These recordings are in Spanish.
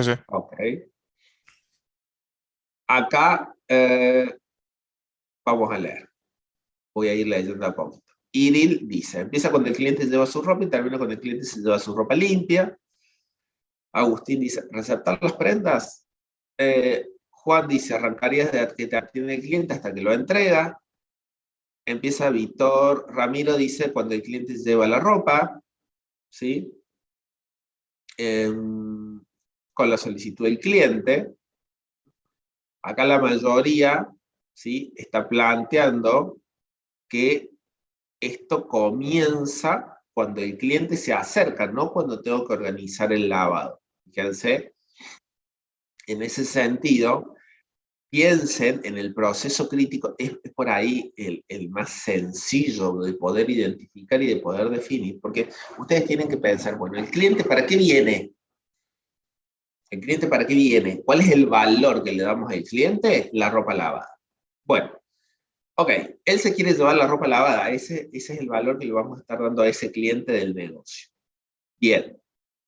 Sí, sí. Ok. Acá vamos a leer. Voy a ir leyendo a poquito. Iril dice, empieza cuando el cliente lleva su ropa y termina cuando el cliente se lleva su ropa limpia. Agustín dice, receptar las prendas. Juan dice, arrancaría desde que te atiende el cliente hasta que lo entrega. Empieza Víctor. Ramiro dice, cuando el cliente lleva la ropa. ¿Sí? Con la solicitud del cliente. Acá la mayoría, ¿sí?, está planteando que esto comienza cuando el cliente se acerca, no cuando tengo que organizar el lavado. Fíjense, en ese sentido, piensen en el proceso crítico, es por ahí el más sencillo de poder identificar y de poder definir, porque ustedes tienen que pensar, bueno, ¿el cliente para qué viene? ¿El cliente para qué viene? ¿Cuál es el valor que le damos al cliente? La ropa lavada. Bueno, ok, él se quiere llevar la ropa lavada, ese es el valor que le vamos a estar dando a ese cliente del negocio. Bien,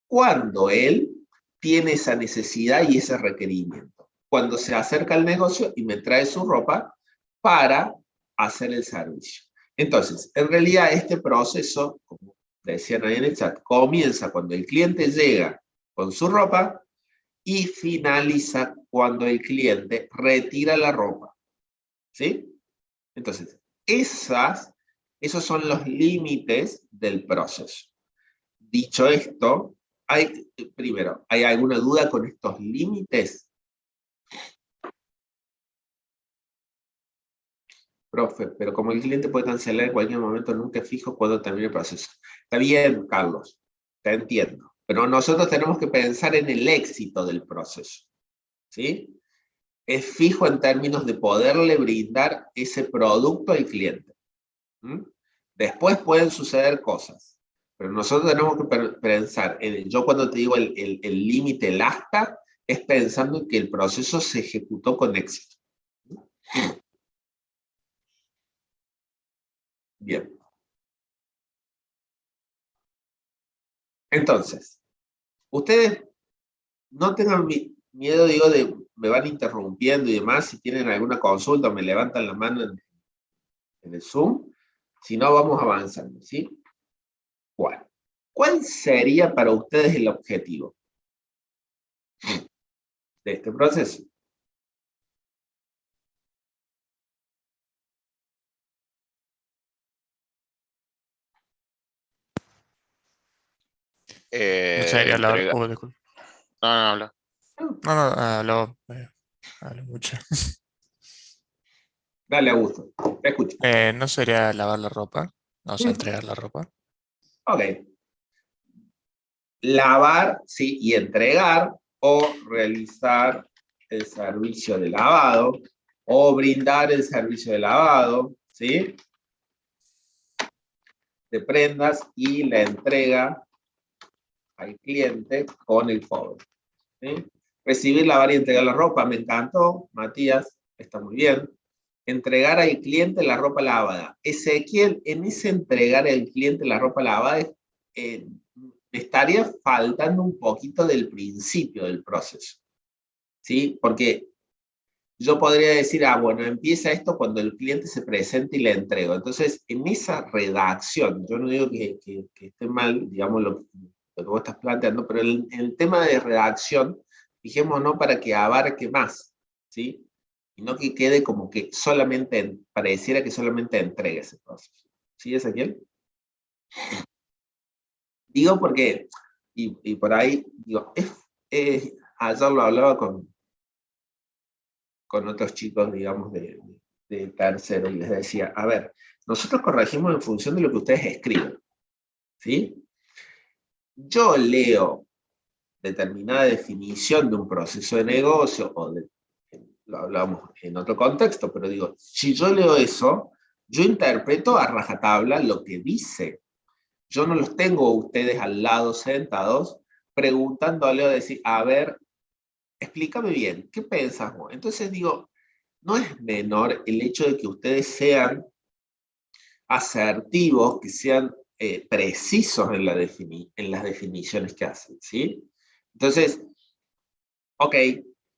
cuando él tiene esa necesidad y ese requerimiento, cuando se acerca al negocio y me trae su ropa para hacer el servicio. Entonces, en realidad este proceso, como decían ahí en el chat, comienza cuando el cliente llega con su ropa y finaliza cuando el cliente retira la ropa. ¿Sí? Entonces, esos son los límites del proceso. Dicho esto, primero, ¿hay alguna duda con estos límites? Profe, pero como el cliente puede cancelar en cualquier momento, nunca es fijo cuando termine el proceso. Está bien, Carlos, te entiendo. Pero nosotros tenemos que pensar en el éxito del proceso. ¿Sí? Es fijo en términos de poderle brindar ese producto al cliente. Después pueden suceder cosas, pero nosotros tenemos que pensar yo cuando te digo el límite, el hasta, es pensando en que el proceso se ejecutó con éxito. Bien. Entonces, ustedes no tengan miedo, digo, de me van interrumpiendo y demás, si tienen alguna consulta, me levantan la mano en el Zoom, si no vamos avanzando, ¿sí? Bueno, ¿cuál sería para ustedes el objetivo de este proceso? No sería lavar. Entrega. Disculpa. No, no, habla. No, no, hablo mucho. Dale, Augusto, te escucho. No sería lavar la ropa, o sea, entregar la ropa. Ok. Lavar, sí, y entregar, o realizar el servicio de lavado, o brindar el servicio de lavado, ¿sí?, de prendas, y la entrega al cliente con el cobro, ¿sí? Recibir, lavar y entregar la ropa, me encantó, Matías, está muy bien. Entregar al cliente la ropa lavada. Ezequiel, en ese entregar al cliente la ropa lavada, me estaría faltando un poquito del principio del proceso, ¿sí? Porque yo podría decir, bueno, empieza esto cuando el cliente se presenta y le entrego. Entonces, en esa redacción, yo no digo que esté mal, digamos, lo que vos estás planteando, pero el tema de redacción, fijémonos para que abarque más, ¿sí? Y no que quede como que solamente, pareciera que solamente entregue ese proceso. ¿Sí, Ezequiel? Digo porque, y por ahí, digo, ayer lo hablaba con otros chicos, digamos, de tercero, y les decía, a ver, nosotros corregimos en función de lo que ustedes escriben, ¿sí? Yo leo determinada definición de un proceso de negocio, lo hablamos en otro contexto, pero digo, si yo leo eso, yo interpreto a rajatabla lo que dice. Yo no los tengo a ustedes al lado sentados preguntándole o decir, a ver, explícame bien, ¿qué pensás vos? Entonces digo, no es menor el hecho de que ustedes sean asertivos, que sean precisos en las definiciones que hacen, ¿sí? Entonces, Ok,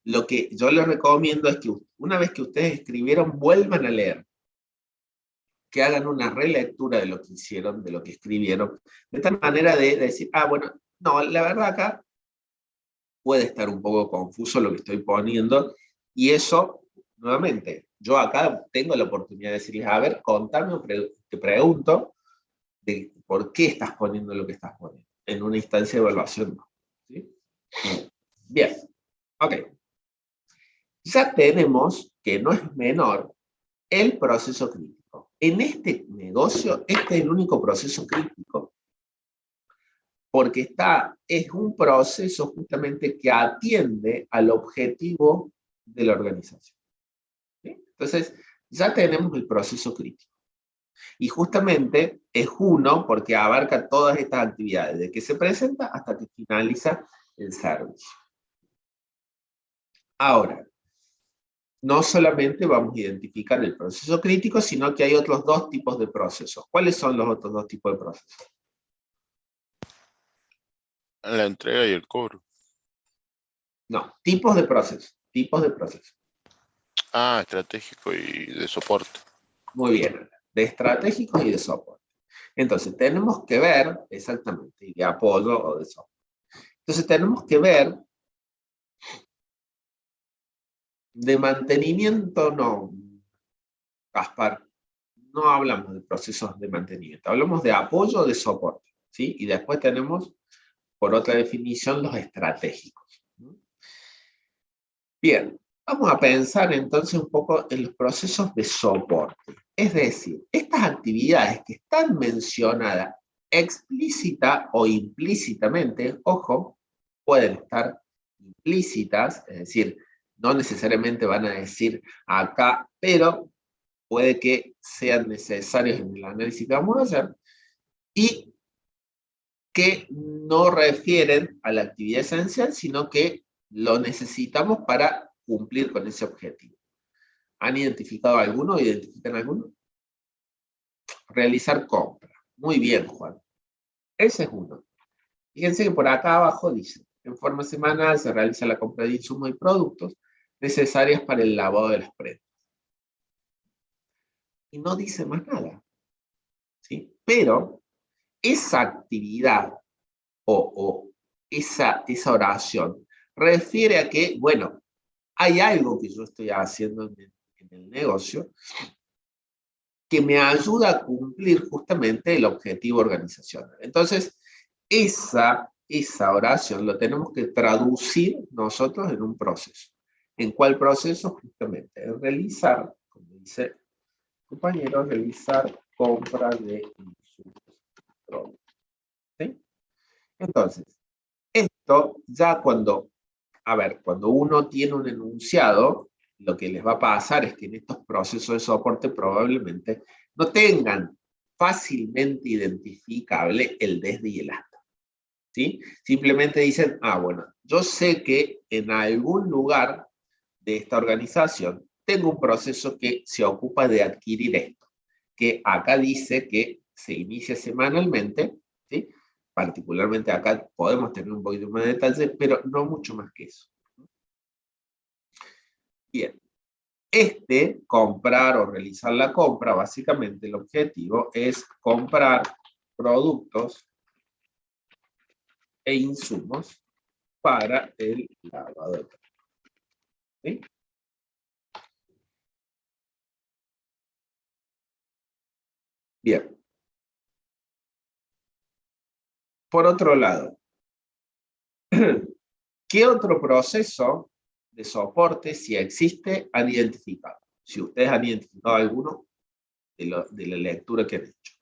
lo que yo les recomiendo es que una vez que ustedes escribieron, vuelvan a leer, que hagan una relectura de lo que hicieron, de lo que escribieron, de tal manera de decir, ah, bueno, no, la verdad acá puede estar un poco confuso lo que estoy poniendo, y eso, nuevamente, yo acá tengo la oportunidad de decirles, a ver, contame, te pregunto, de por qué estás poniendo lo que estás poniendo, en una instancia de evaluación. ¿Sí? Bien, ok. Ya tenemos, que no es menor, el proceso crítico. En este negocio, este es el único proceso crítico, porque es un proceso justamente que atiende al objetivo de la organización. ¿Sí? Entonces, ya tenemos el proceso crítico. Y justamente es uno porque abarca todas estas actividades, de que se presenta hasta que finaliza el servicio. Ahora, no solamente vamos a identificar el proceso crítico, sino que hay otros dos tipos de procesos. ¿Cuáles son los otros dos tipos de procesos? La entrega y el cobro. No, tipos de procesos. Tipos de procesos. Ah, estratégico y de soporte. Muy bien, de estratégicos y de soporte. Entonces, tenemos que ver exactamente, de apoyo o de soporte. Entonces, tenemos que ver de mantenimiento, no, Gaspar, no hablamos de procesos de mantenimiento, hablamos de apoyo o de soporte, ¿sí? Y después tenemos, por otra definición, los estratégicos. Bien, vamos a pensar entonces un poco en los procesos de soporte. Es decir, estas actividades que están mencionadas explícita o implícitamente, ojo, pueden estar implícitas, es decir, no necesariamente van a decir acá, pero puede que sean necesarios en el análisis que vamos a hacer, y que no refieren a la actividad esencial, sino que lo necesitamos para cumplir con ese objetivo. ¿Han identificado alguno? ¿Identifican alguno? Realizar compra. Muy bien, Juan. Ese es uno. Fíjense que por acá abajo dice, en forma semanal se realiza la compra de insumos y productos necesarios para el lavado de las prendas. Y no dice más nada. ¿Sí? Pero esa actividad o esa oración refiere a que, bueno, hay algo que yo estoy haciendo en el negocio que me ayuda a cumplir justamente el objetivo organizacional. Entonces, esa oración lo tenemos que traducir nosotros en un proceso. ¿En cuál proceso? Justamente en realizar, como dice el compañero, realizar compra de insumos. ¿Sí? Entonces, esto ya cuando uno tiene un enunciado, lo que les va a pasar es que en estos procesos de soporte probablemente no tengan fácilmente identificable el desde y el hasta. ¿Sí? Simplemente dicen, ah, bueno, yo sé que en algún lugar de esta organización tengo un proceso que se ocupa de adquirir esto, que acá dice que se inicia semanalmente, ¿sí? Particularmente acá podemos tener un poquito más de detalle, pero no mucho más que eso. Bien, comprar o realizar la compra, básicamente el objetivo es comprar productos e insumos para el lavado de trastes. ¿Sí? Bien. Por otro lado, ¿qué otro proceso de soporte, si existe, han identificado? Si ustedes han identificado alguno de la lectura que han hecho.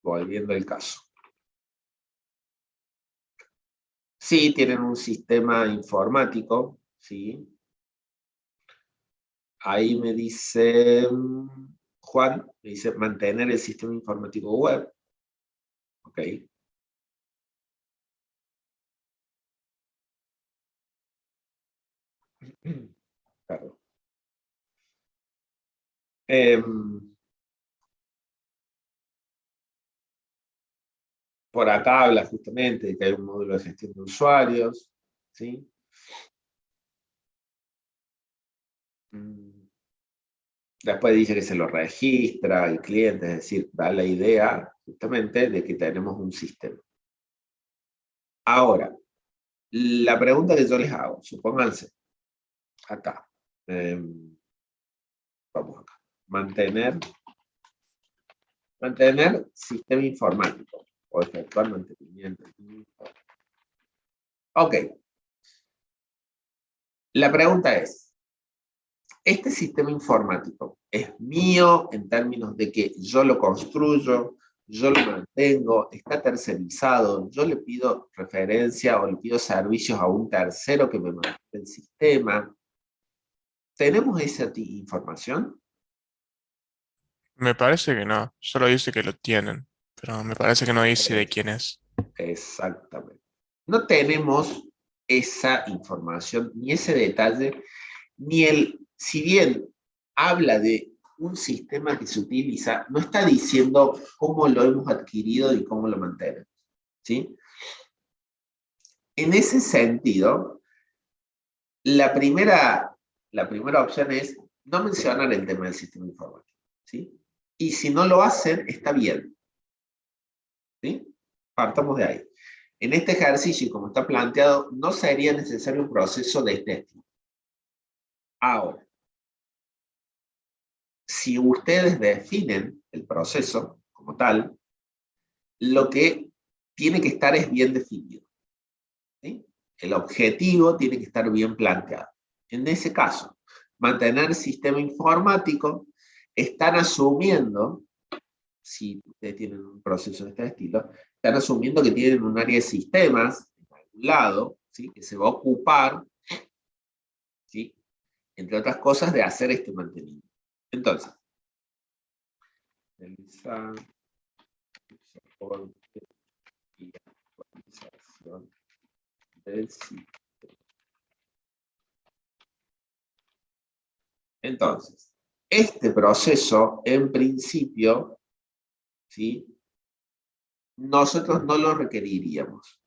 Volviendo al caso. Sí, tienen un sistema informático, sí. Ahí me dice Juan, me dice mantener el sistema informático web. Ok. Claro. Por acá habla justamente de que hay un módulo de gestión de usuarios, ¿sí? Después dice que se lo registra el cliente, es decir, da la idea justamente de que tenemos un sistema. Ahora, la pregunta que yo les hago, supónganse, acá, vamos acá, mantener sistema informático o efectuar mantenimiento. Ok, la pregunta es, ¿este sistema informático es mío en términos de que yo lo construyo, yo lo mantengo, está tercerizado, yo le pido referencia o le pido servicios a un tercero que me maneje el sistema? ¿Tenemos esa información? Me parece que no, solo dice que lo tienen, pero me parece que no dice de quién es. Exactamente. No tenemos esa información, ni ese detalle, ni si bien habla de un sistema que se utiliza, no está diciendo cómo lo hemos adquirido y cómo lo mantenemos, ¿sí? En ese sentido, la primera opción es no mencionar el tema del sistema informático, ¿sí? Y si no lo hacen, está bien, ¿sí? Partamos de ahí. En este ejercicio, como está planteado, no sería necesario un proceso de este estilo. Ahora, si ustedes definen el proceso como tal, lo que tiene que estar es bien definido, ¿sí? El objetivo tiene que estar bien planteado. En ese caso, mantener sistema informático, están asumiendo, si ustedes tienen un proceso de este estilo, están asumiendo que tienen un área de sistemas, en algún lado, ¿sí? Que se va a ocupar, ¿sí? Entre otras cosas, de hacer este mantenimiento. Entonces, realizar soporte y actualización del sistema. Entonces, este proceso, en principio, ¿sí? Nosotros no lo requeriríamos.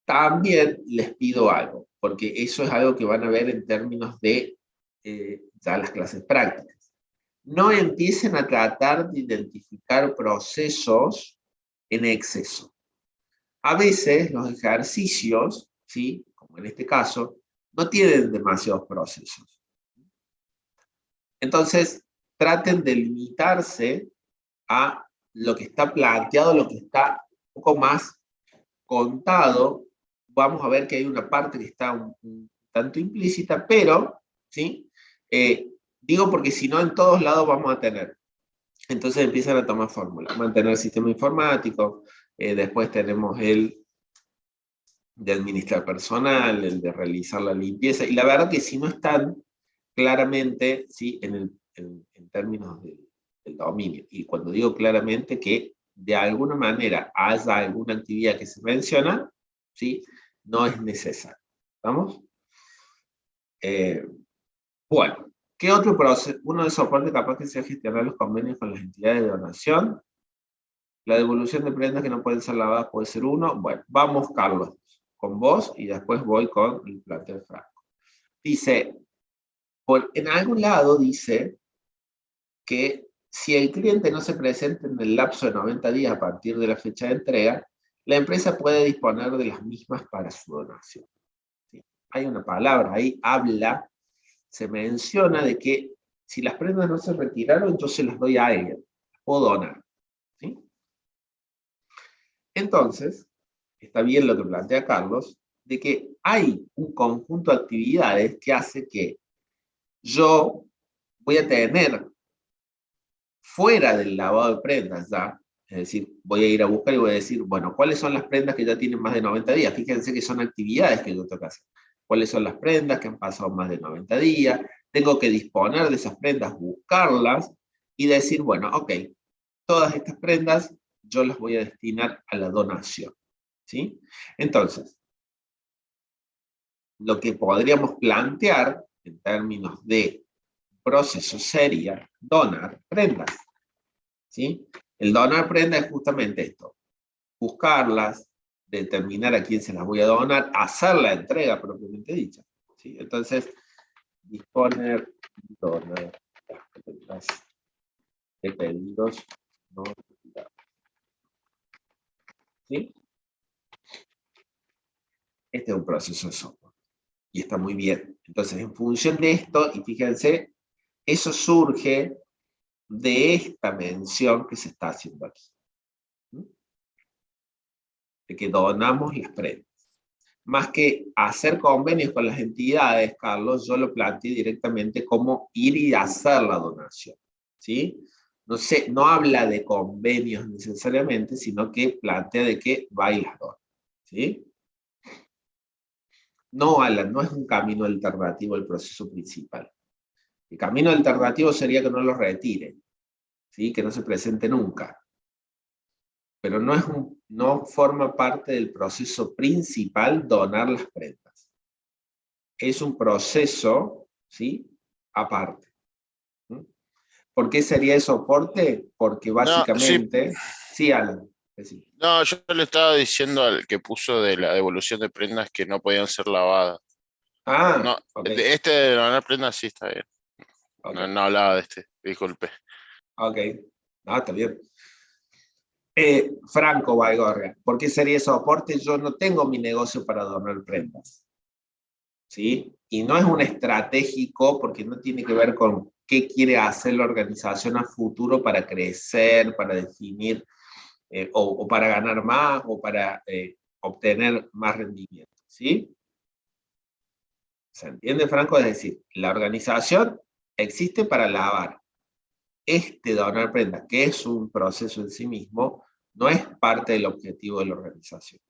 También les pido algo, porque eso es algo que van a ver en términos de ya las clases prácticas. No empiecen a tratar de identificar procesos en exceso. A veces los ejercicios, ¿sí? Como en este caso, no tienen demasiados procesos. Entonces, traten de limitarse a lo que está planteado, lo que está un poco más contado. Vamos a ver que hay una parte que está un tanto implícita, pero, ¿sí? Digo porque si no, en todos lados vamos a tener. Entonces empiezan a tomar fórmulas. Mantener el sistema informático, después tenemos el de administrar personal, el de realizar la limpieza, y la verdad que si no están claramente, ¿sí? en términos del dominio, y cuando digo claramente que de alguna manera haya alguna actividad que se menciona, ¿sí? No es necesario. ¿Vamos? Bueno, ¿qué otro proceso? Uno de soporte capaz que sea gestionar los convenios con las entidades de donación. La devolución de prendas que no pueden ser lavadas puede ser uno. Bueno, vamos, Carlos, con vos y después voy con el planteo de Franco. Dice, en algún lado dice que si el cliente no se presenta en el lapso de 90 días a partir de la fecha de entrega, la empresa puede disponer de las mismas para su donación. ¿Sí? Hay una palabra ahí, habla, se menciona de que si las prendas no se retiraron, entonces las doy a alguien, las puedo donar. ¿Sí? Entonces, está bien lo que plantea Carlos, de que hay un conjunto de actividades que hace que yo voy a tener fuera del lavado de prendas ya, es decir, voy a ir a buscar y voy a decir, bueno, ¿cuáles son las prendas que ya tienen más de 90 días? Fíjense que son actividades que yo tengo que hacer. ¿Cuáles son las prendas que han pasado más de 90 días? Tengo que disponer de esas prendas, buscarlas y decir, bueno, ok, todas estas prendas yo las voy a destinar a la donación. ¿Sí? Entonces, lo que podríamos plantear en términos de proceso sería donar prendas. ¿Sí? El donar prenda es justamente esto, buscarlas, determinar a quién se las voy a donar, hacer la entrega propiamente dicha, ¿sí? Entonces, disponer, donar las prendas de pedidos no retirados, ¿sí? Este es un proceso de software y está muy bien. Entonces, en función de esto, y fíjense, eso surge de esta mención que se está haciendo aquí, ¿sí? De que donamos las prendas. Más que hacer convenios con las entidades, Carlos, yo lo planteé directamente como ir y hacer la donación, ¿sí? No sé, no habla de convenios necesariamente, sino que plantea de que va y las dona, ¿sí? No, Alan, no es un camino alternativo al proceso principal. El camino alternativo sería que no lo retire, ¿sí? Que no se presente nunca. Pero no forma parte del proceso principal donar las prendas. Es un proceso, ¿sí? Aparte. ¿Mm? ¿Por qué sería el soporte? Porque No, sí, básicamente, sí, Alan, sí. no, yo le estaba diciendo al que puso de la devolución de prendas que no podían ser lavadas. Ah, No, ok, de este de donar prendas sí está bien. ok, No, no hablaba de este, disculpe. ok. No, está bien. Franco Baigorria, ¿por qué sería soporte? Yo no tengo mi negocio para donar prendas, ¿sí? Y no es un estratégico porque no tiene que ver con qué quiere hacer la organización a futuro para crecer, para definir, o para ganar más, o para obtener más rendimiento, ¿sí? ¿Se entiende, Franco? Es decir, la organización existe para lavar. Este donar prendas, que es un proceso en sí mismo, no es parte del objetivo de la organización.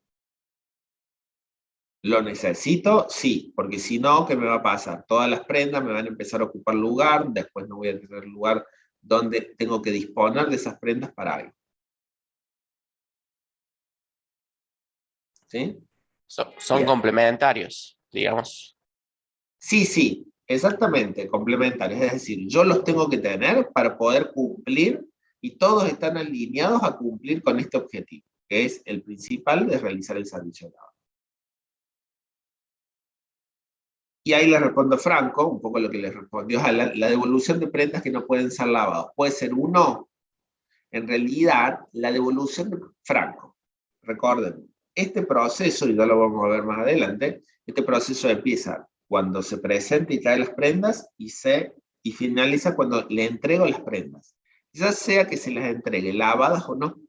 ¿Lo necesito? Sí, porque si no, ¿qué me va a pasar? Todas las prendas me van a empezar a ocupar lugar, después no voy a tener lugar donde tengo que disponer de esas prendas para algo. ¿Sí? Son Bien. complementarios, digamos. Sí, sí, exactamente, complementarios. Es decir, yo los tengo que tener para poder cumplir y todos están alineados a cumplir con este objetivo, que es el principal de realizar el servicio de lavado. Y ahí le respondo Franco, un poco lo que le respondió a la devolución de prendas que no pueden ser lavados. Puede ser uno, en realidad, la devolución de Franco. Recuerden, este proceso, y ya lo vamos a ver más adelante, este proceso empieza cuando se presenta y trae las prendas y finaliza cuando le entrego las prendas. Ya sea que se las entregue lavadas o no.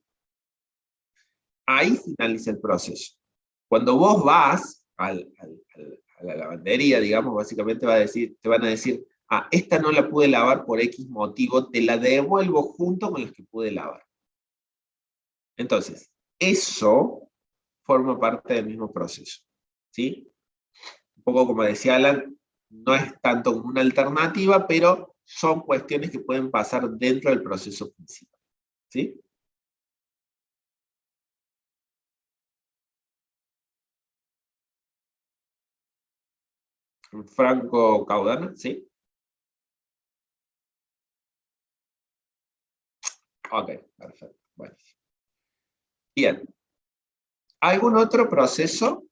Ahí finaliza el proceso. Cuando vos vas a la lavandería, digamos, básicamente te van a decir, ah, esta no la pude lavar por X motivo, te la devuelvo junto con las que pude lavar. Entonces, eso forma parte del mismo proceso, ¿sí? Un poco como decía Alan, no es tanto como una alternativa, pero son cuestiones que pueden pasar dentro del proceso principal, ¿sí? Franco Caudana, ¿sí? Ok, perfecto. Bueno. Bien. ¿Algún otro proceso?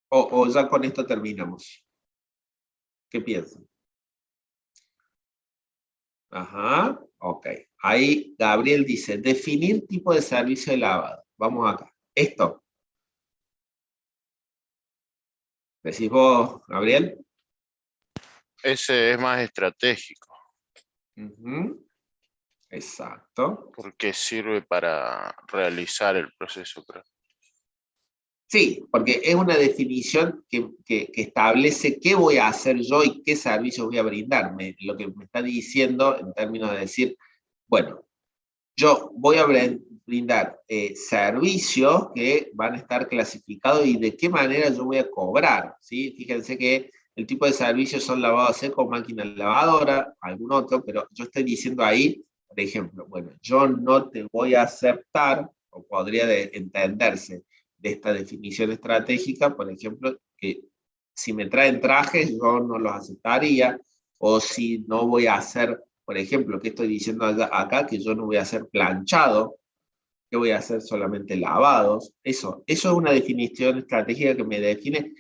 ¿O ya con esto terminamos? ¿Qué piensan? Ajá, ok. Ahí Gabriel dice, definir tipo de servicio de lavado. Vamos acá. Esto, decís vos, Gabriel. Ese es más estratégico, Ujú, exacto. porque sirve para realizar el proceso, creo. Sí, porque es una definición que establece qué voy a hacer yo y qué servicio voy a brindarme. Lo que me está diciendo en términos de decir, bueno, yo voy a brindar servicios que van a estar clasificados y de qué manera yo voy a cobrar, ¿sí? Fíjense que el tipo de servicios son lavado seco, máquina lavadora, algún otro, pero yo estoy diciendo ahí, por ejemplo, bueno, yo no te voy a aceptar, o podría entenderse de esta definición estratégica, por ejemplo, que si me traen trajes yo no los aceptaría, o si no voy a hacer por ejemplo, ¿qué estoy diciendo acá? Que yo no voy a hacer planchado, que voy a hacer solamente lavados. Eso es una definición estratégica que me define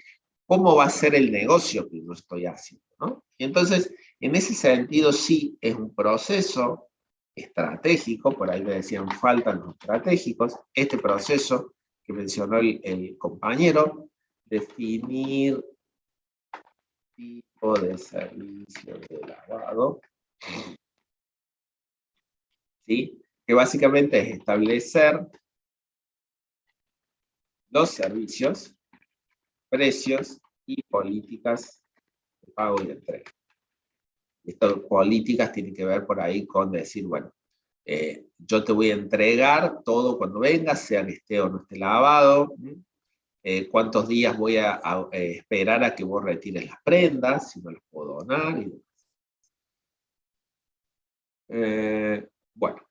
cómo va a ser el negocio que yo estoy haciendo, ¿no? Y entonces, en ese sentido, sí, es un proceso estratégico, por ahí me decían, faltan los estratégicos, este proceso que mencionó el compañero, definir tipo de servicio de lavado, ¿sí? Que básicamente es establecer los servicios, precios y políticas de pago y entrega. Estas políticas tienen que ver por ahí con decir, bueno, yo te voy a entregar todo cuando vengas, sea que esté o no esté lavado, cuántos días voy a esperar a que vos retires las prendas, si no las puedo donar. Bueno,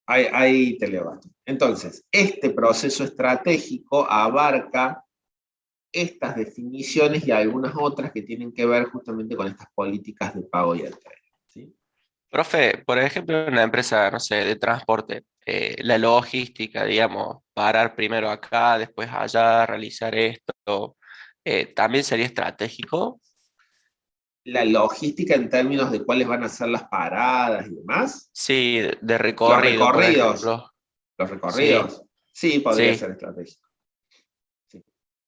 ahí te levanto. Entonces, este proceso estratégico abarca estas definiciones y algunas otras que tienen que ver justamente con estas políticas de pago y entrega, ¿sí? Profe, por ejemplo, en una empresa, no sé, de transporte, la logística, digamos, parar primero acá, después allá, realizar esto, ¿también sería estratégico? La logística en términos de cuáles van a ser las paradas y demás. Sí, de Los recorrido, por recorridos. ejemplo. Los Sí, recorridos. Sí, podría sí. ser estratégico. Sí,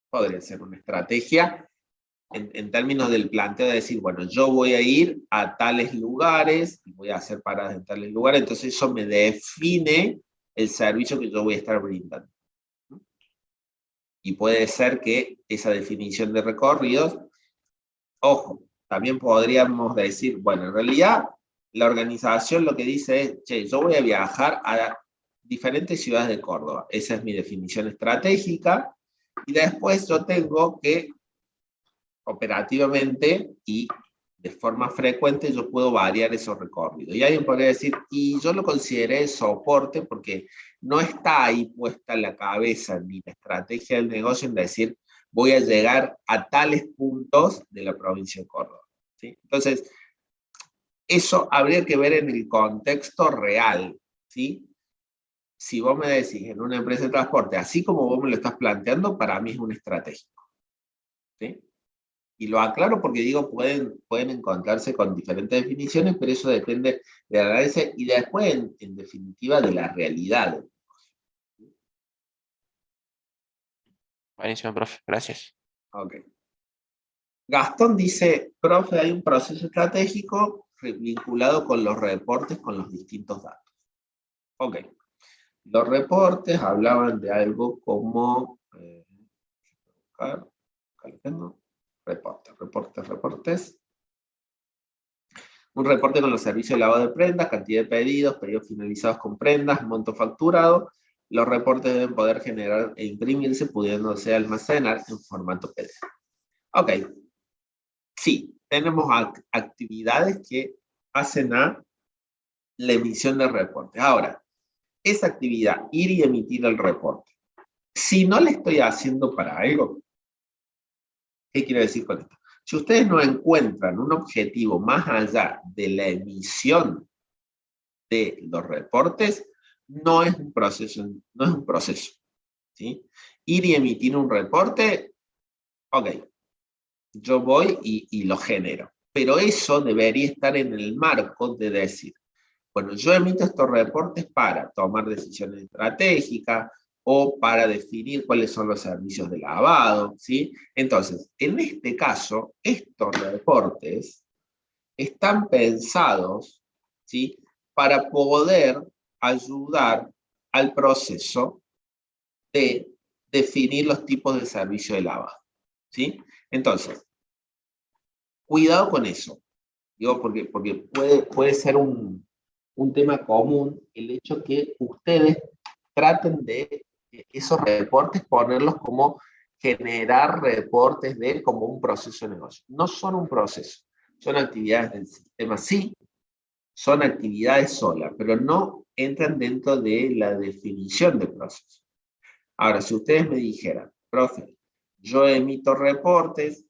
podría ser una estrategia en términos del planteo de decir, bueno, yo voy a ir a tales lugares y voy a hacer paradas en tales lugares, entonces eso me define el servicio que yo voy a estar brindando. Y puede ser que esa definición de recorridos, ojo, también podríamos decir, bueno, en realidad la organización lo que dice es, che, yo voy a viajar a diferentes ciudades de Córdoba, esa es mi definición estratégica, y después yo tengo que operativamente y de forma frecuente yo puedo variar esos recorridos. Y alguien podría decir, y yo lo consideré soporte porque no está ahí puesta la cabeza ni la estrategia del negocio en decir, voy a llegar a tales puntos de la provincia de Córdoba, ¿sí? Entonces, eso habría que ver en el contexto real, ¿sí? Si vos me decís en una empresa de transporte, así como vos me lo estás planteando, para mí es un estratégico, ¿sí? Y lo aclaro porque digo, pueden encontrarse con diferentes definiciones, pero eso depende de la análisis y después, en definitiva, de la realidad. Buenísimo, profe. Gracias. Ok. Gastón dice, profe, hay un proceso estratégico vinculado con los reportes con los distintos datos. Ok. Los reportes hablaban de algo como... reportes. Un reporte con los servicios de lavado de prendas, cantidad de pedidos, pedidos finalizados con prendas, monto facturado. Los reportes deben poder generar e imprimirse, pudiéndose almacenar en formato PDF. Ok. Sí, tenemos actividades que hacen a la emisión de reportes. Ahora, esa actividad, ir y emitir el reporte, si no le estoy haciendo para algo, ¿qué quiero decir con esto? Si ustedes no encuentran un objetivo más allá de la emisión de los reportes, no es un proceso, ¿sí? Ir y emitir un reporte, ok, yo voy y lo genero, pero eso debería estar en el marco de decir, bueno, yo emito estos reportes para tomar decisiones estratégicas o para definir cuáles son los servicios de lavado, ¿sí? Entonces, en este caso, estos reportes están pensados, ¿sí?, para poder ayudar al proceso de definir los tipos de servicio de lavado, ¿sí? Entonces, cuidado con eso, digo, porque puede ser un tema común el hecho que ustedes traten de esos reportes ponerlos como generar reportes de como un proceso de negocio. No son un proceso, son actividades del sistema, sí, son actividades solas, pero no entran dentro de la definición de proceso. Ahora, si ustedes me dijeran, profe, yo emito reportes,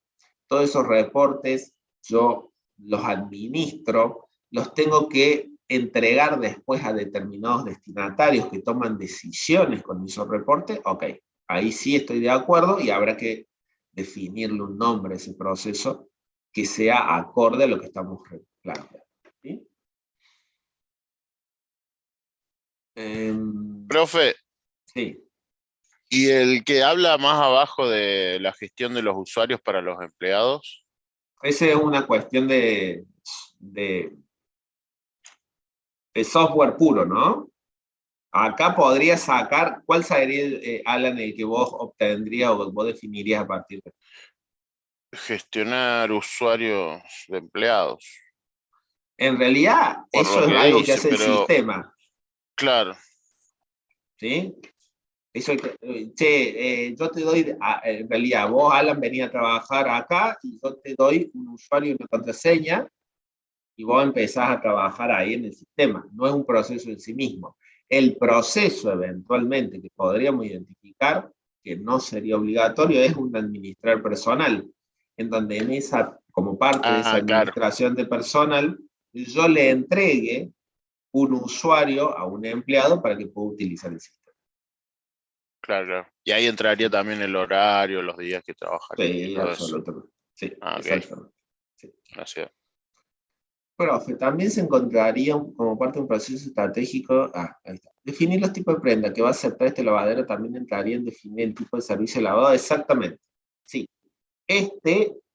todos esos reportes yo los administro, los tengo que entregar después a determinados destinatarios que toman decisiones con esos reportes, ok, ahí sí estoy de acuerdo y habrá que definirle un nombre a ese proceso que sea acorde a lo que estamos planteando. ¿Sí? Profe, Sí. ¿y el que habla más abajo de la gestión de los usuarios para los empleados? Esa es una cuestión de software puro, ¿no? Acá podría sacar, ¿cuál sería, Alan, el que vos obtendrías o vos definirías a partir de? Gestionar usuarios de empleados, En realidad, por eso lo es que algo que dice, hace el pero sistema, claro, ¿sí? Eso, che, yo te doy, en realidad, vos, Alan, venía a trabajar acá y yo te doy un usuario y una contraseña y vos empezás a trabajar ahí en el sistema. No es un proceso en sí mismo. El proceso, eventualmente, que podríamos identificar, que no sería obligatorio, es un administrar personal, en donde en esa, como parte de esa claro, administración de personal, yo le entregue un usuario a un empleado para que pueda utilizar el sistema. claro, claro. Y ahí entraría también el horario, los días que trabajaría y Sí, todo eso. absolutamente. Sí, Ok, exactamente. Sí. gracias. Profe, también se encontraría como parte de un proceso estratégico, ahí está. Definir los tipos de prenda que va a aceptar este lavadero también entraría en definir el tipo de servicio de lavado, exactamente. Sí,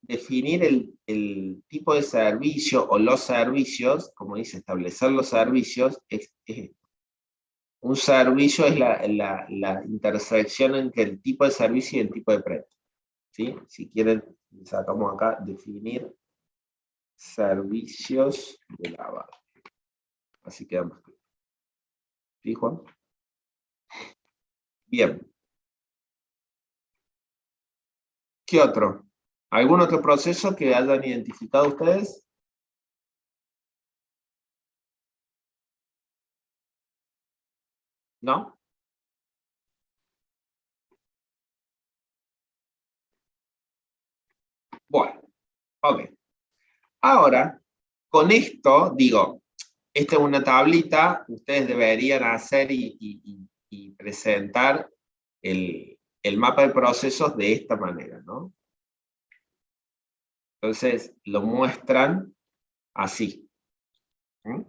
definir el tipo de servicio o los servicios, como dice, establecer los servicios, un servicio es la intersección entre el tipo de servicio y el tipo de prenda. ¿Sí? Si quieren, sacamos acá, definir servicios de lavado. Así queda más claro. ¿Sí, Juan? Bien. ¿Qué otro? ¿Algún otro proceso que hayan identificado ustedes? ¿No? Bueno, ok. Ahora, con esto, digo, esta es una tablita, ustedes deberían hacer y presentar el mapa de procesos de esta manera, ¿no? Entonces, lo muestran así. ¿Mm?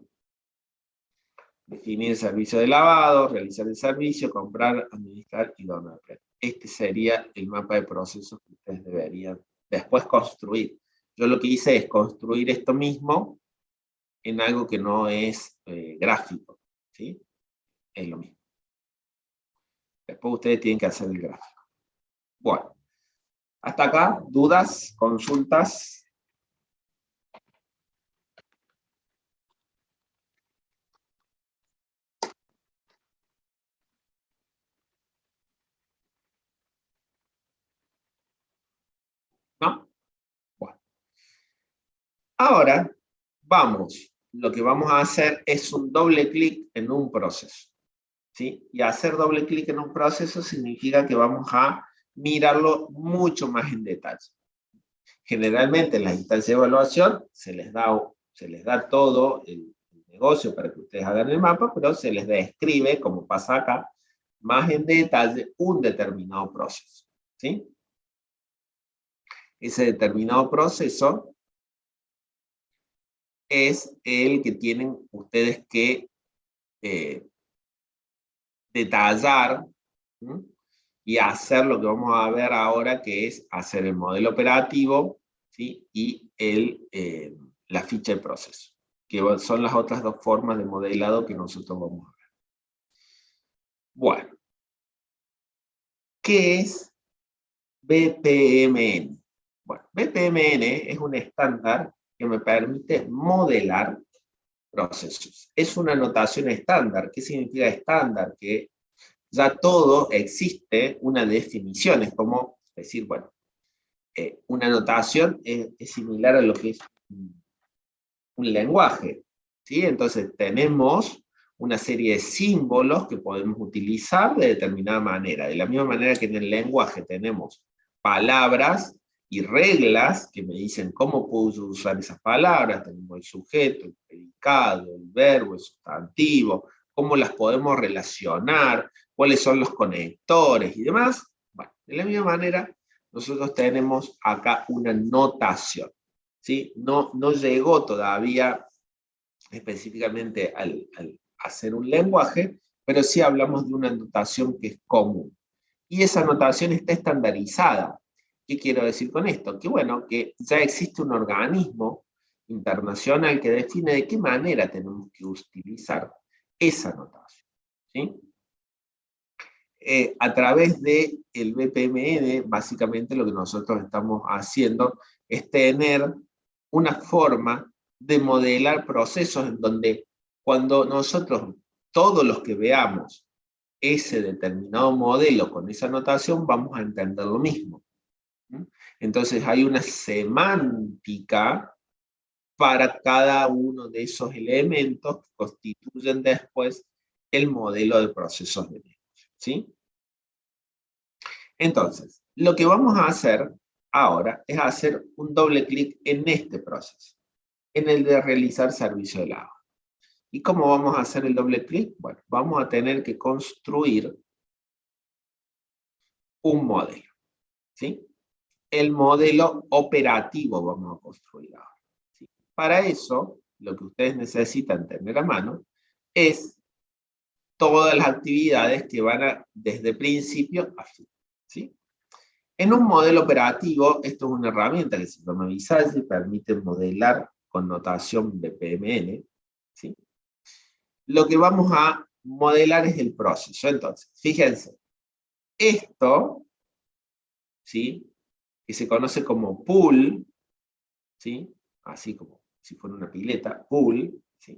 Definir el servicio de lavado, realizar el servicio, comprar, administrar y donar. Este sería el mapa de procesos que ustedes deberían después construir. Yo lo que hice es construir esto mismo en algo que no es gráfico, ¿sí? Es lo mismo. Después ustedes tienen que hacer el gráfico. Bueno, hasta acá, dudas, consultas. ¿No? Bueno. Ahora, vamos. Lo que vamos a hacer es un doble clic en un proceso. ¿Sí? Y hacer doble clic en un proceso significa que vamos a mirarlo mucho más en detalle. Generalmente en las instancias de evaluación se les da todo el negocio para que ustedes hagan el mapa, pero se les describe, como pasa acá, más en detalle un determinado proceso. ¿Sí? Ese determinado proceso es el que tienen ustedes que detallar, ¿sí? Y hacer lo que vamos a ver ahora, que es hacer el modelo operativo, ¿sí? Y la ficha de proceso, que son las otras dos formas de modelado que nosotros vamos a ver. Bueno, ¿qué es BPMN? Bueno, BPMN es un estándar que me permite modelar procesos. Es una notación estándar. ¿Qué significa estándar? Que ya todo existe una definición, es como decir, bueno, una notación es similar a lo que es un lenguaje, ¿sí? Entonces tenemos una serie de símbolos que podemos utilizar de determinada manera, de la misma manera que en el lenguaje tenemos palabras y reglas que me dicen cómo puedo yo usar esas palabras. Tenemos el sujeto, el predicado, el verbo, el sustantivo, cómo las podemos relacionar, cuáles son los conectores y demás. Bueno, de la misma manera, nosotros tenemos acá una notación, ¿sí? No llegó todavía específicamente al hacer un lenguaje, pero sí hablamos de una notación que es común. Y esa notación está estandarizada. ¿Qué quiero decir con esto? Que bueno, que ya existe un organismo internacional que define de qué manera tenemos que utilizar esa notación, ¿sí? A través del BPMN, básicamente lo que nosotros estamos haciendo es tener una forma de modelar procesos en donde cuando nosotros, todos los que veamos ese determinado modelo con esa notación, vamos a entender lo mismo. Entonces hay una semántica para cada uno de esos elementos que constituyen después el modelo de procesos de negocio, ¿sí? Entonces, lo que vamos a hacer ahora es hacer un doble clic en este proceso, en el de realizar servicio de lavado. ¿Y cómo vamos a hacer el doble clic? Bueno, vamos a tener que construir un modelo, ¿sí? El modelo operativo vamos a construir ahora, ¿sí? Para eso, lo que ustedes necesitan tener a mano es todas las actividades que van desde principio a fin, ¿sí? En un modelo operativo, esto es una herramienta que se llama Visage y permite modelar con notación BPMN, ¿sí? Lo que vamos a modelar es el proceso. Entonces, fíjense, esto, ¿sí? Que se conoce como pool, ¿sí? Así como si fuera una pileta, pool, ¿sí?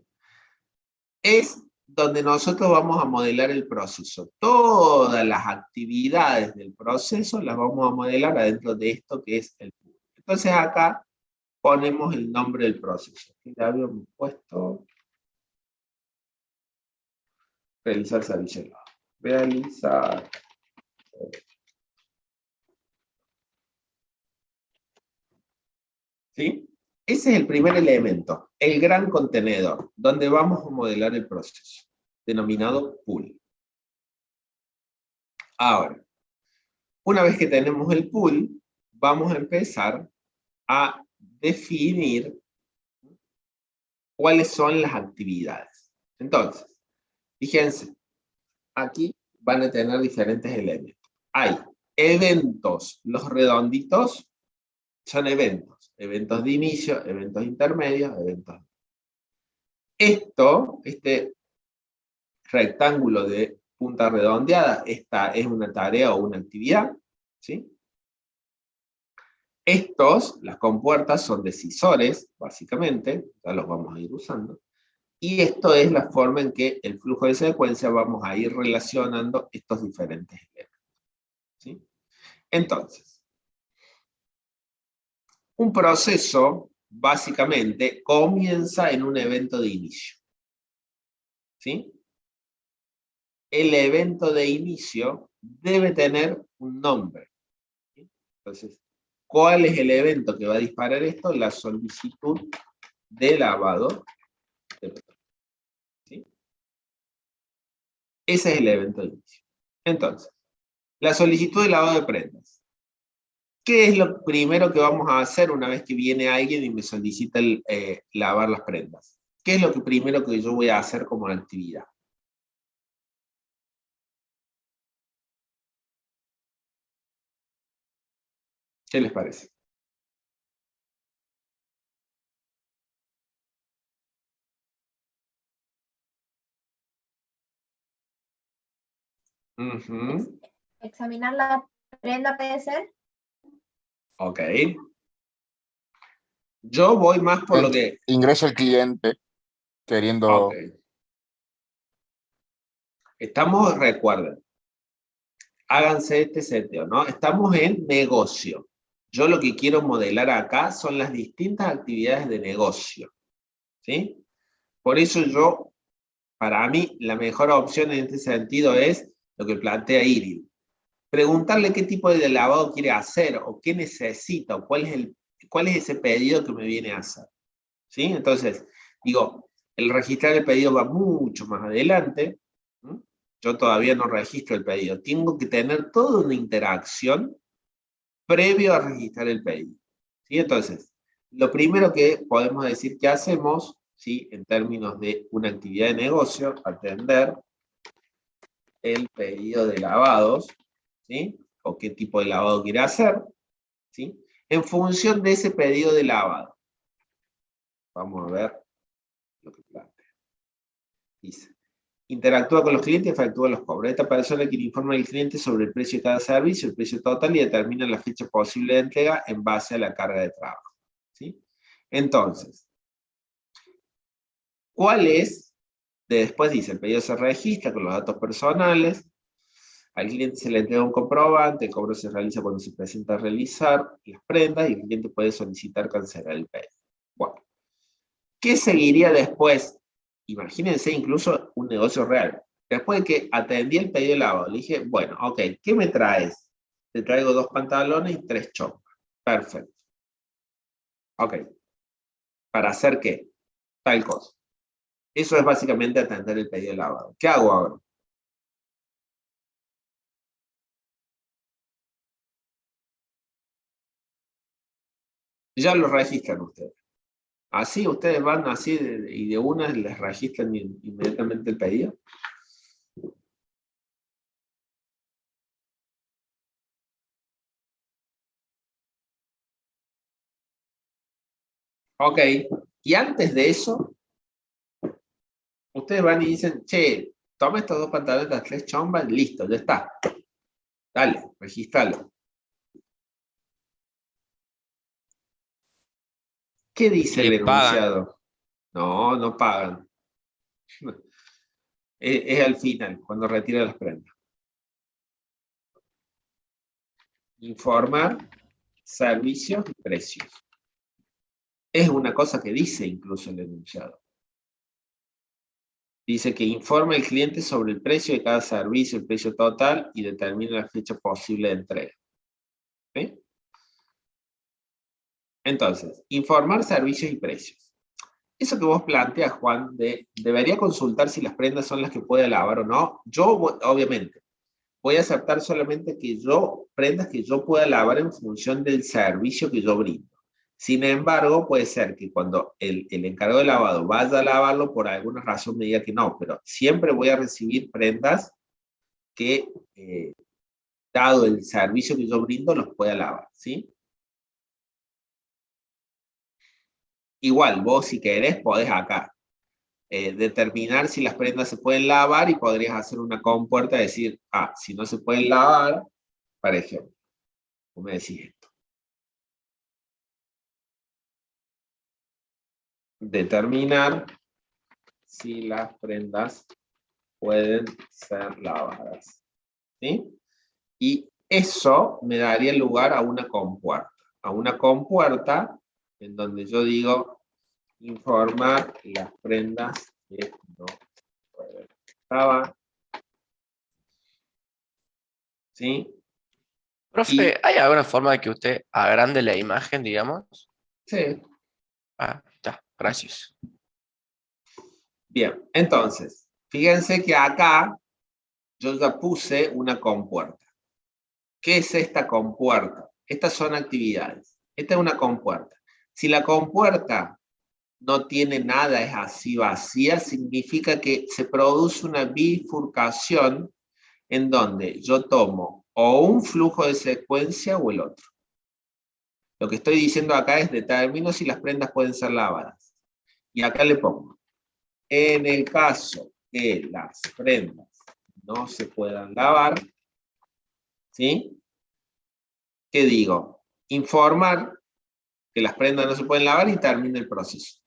Es donde nosotros vamos a modelar el proceso. Todas las actividades del proceso las vamos a modelar adentro de esto que es el pool. Entonces acá ponemos el nombre del proceso. Aquí le habíamos puesto realizar servicio de lavado. Realizar. ¿Sí? Ese es el primer elemento, el gran contenedor, donde vamos a modelar el proceso, denominado pool. Ahora, una vez que tenemos el pool, vamos a empezar a definir cuáles son las actividades. Entonces, fíjense, aquí van a tener diferentes elementos. Hay eventos, los redonditos son eventos de inicio, eventos intermedios, eventos. Este rectángulo de punta redondeada, esta es una tarea o una actividad, ¿sí? Las compuertas son decisores, básicamente, ya los vamos a ir usando, y esto es la forma en que el flujo de secuencia vamos a ir relacionando estos diferentes elementos, ¿sí? Entonces, un proceso, básicamente, comienza en un evento de inicio, ¿sí? El evento de inicio debe tener un nombre, ¿sí? Entonces, ¿cuál es el evento que va a disparar esto? La solicitud de lavado de petróleo, ¿sí? Ese es el evento de inicio. Entonces, la solicitud de lavado de prendas. ¿Qué es lo primero que vamos a hacer una vez que viene alguien y me solicita lavar las prendas? ¿Qué es lo primero que yo voy a hacer como actividad? ¿Qué les parece? Examinar la prenda puede ser. Ok. Yo voy más por lo que... Ingresa el cliente queriendo... Ok. Estamos, recuerden, háganse este seteo, ¿no? Estamos en negocio. Yo lo que quiero modelar acá son las distintas actividades de negocio, ¿sí? Por eso para mí, la mejor opción en este sentido es lo que plantea Irid. preguntarle qué tipo de lavado quiere hacer, o qué necesita, o cuál es ese pedido que me viene a hacer. ¿Sí? Entonces, digo, el registrar el pedido va mucho más adelante. ¿Mm? Yo todavía no registro el pedido. Tengo que tener toda una interacción previo a registrar el pedido. ¿Sí? Entonces, lo primero que podemos decir que hacemos, ¿sí? En términos de una actividad de negocio, atender el pedido de lavados, ¿sí? O qué tipo de lavado quiere hacer, ¿sí? En función de ese pedido de lavado. Vamos a ver lo que plantea. Dice, interactúa con los clientes y efectúa los cobros. Esta persona quien informa al cliente sobre el precio de cada servicio, el precio total, y determina la fecha posible de entrega en base a la carga de trabajo. ¿Sí? Entonces, ¿cuál es? Después dice, el pedido se registra con los datos personales, al cliente se le entrega un comprobante, el cobro se realiza cuando se presenta a realizar las prendas y el cliente puede solicitar cancelar el pedido. Bueno, ¿qué seguiría después? Imagínense incluso un negocio real. Después de que atendí el pedido de lavado, le dije, bueno, ok, ¿qué me traes? Te traigo 2 pantalones y 3 chompas. Perfecto. Ok. ¿Para hacer qué? Tal cosa. Eso es básicamente atender el pedido de lavado. ¿Qué hago ahora? Ya lo registran ustedes. Así ustedes van así y de una les registran inmediatamente el pedido. Ok. Y antes de eso, ustedes van y dicen, che, toma estos 2 pantalones, las 3 chombas, listo, ya está. Dale, registralo. ¿Qué dice el Le pagan. enunciado? No, no pagan. Es al final, cuando retira las prendas. Informar servicios y precios. Es una cosa que dice incluso el enunciado. Dice que informa al cliente sobre el precio de cada servicio, el precio total, y determina la fecha posible de entrega. ¿Sí? Entonces, informar servicios y precios. Eso que vos planteas, Juan, debería consultar si las prendas son las que puede lavar o no. Yo, obviamente, voy a aceptar solamente prendas que yo pueda lavar en función del servicio que yo brindo. Sin embargo, puede ser que cuando el encargado de lavado vaya a lavarlo, por alguna razón me diga que no, pero siempre voy a recibir prendas que, dado el servicio que yo brindo, los pueda lavar, ¿sí? Igual, vos si querés podés acá determinar si las prendas se pueden lavar y podrías hacer una compuerta y decir, si no se pueden lavar, por ejemplo, ¿cómo me decís esto? Determinar si las prendas pueden ser lavadas, ¿sí? Y eso me daría lugar a una compuerta en donde yo digo informar las prendas que no pueden lavar, ¿sí? Profe, ¿hay alguna forma de que usted agrande la imagen, digamos? Sí. Está, gracias. Bien, entonces, fíjense que acá yo ya puse una compuerta. ¿Qué es esta compuerta? Estas son actividades. Esta es una compuerta. Si la compuerta no tiene nada, es así vacía, significa que se produce una bifurcación en donde yo tomo o un flujo de secuencia o el otro. Lo que estoy diciendo acá es determino si las prendas pueden ser lavadas. Y acá le pongo, en el caso que las prendas no se puedan lavar, ¿sí? ¿Qué digo? Informar que las prendas no se pueden lavar y termina el proceso.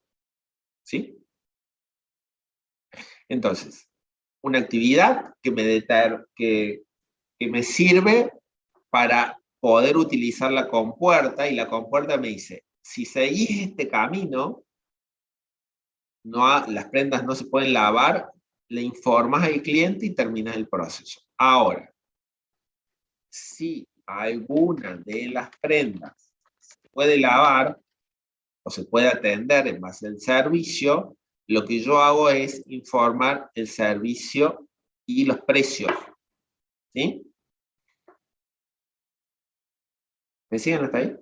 ¿Sí? Entonces, una actividad que me sirve para poder utilizar la compuerta, y la compuerta me dice, si seguís este camino, las prendas no se pueden lavar, le informas al cliente y terminas el proceso. Ahora, si alguna de las prendas se puede lavar o se puede atender en base al servicio, lo que yo hago es informar el servicio y los precios. ¿Sí? ¿Me siguen hasta ahí?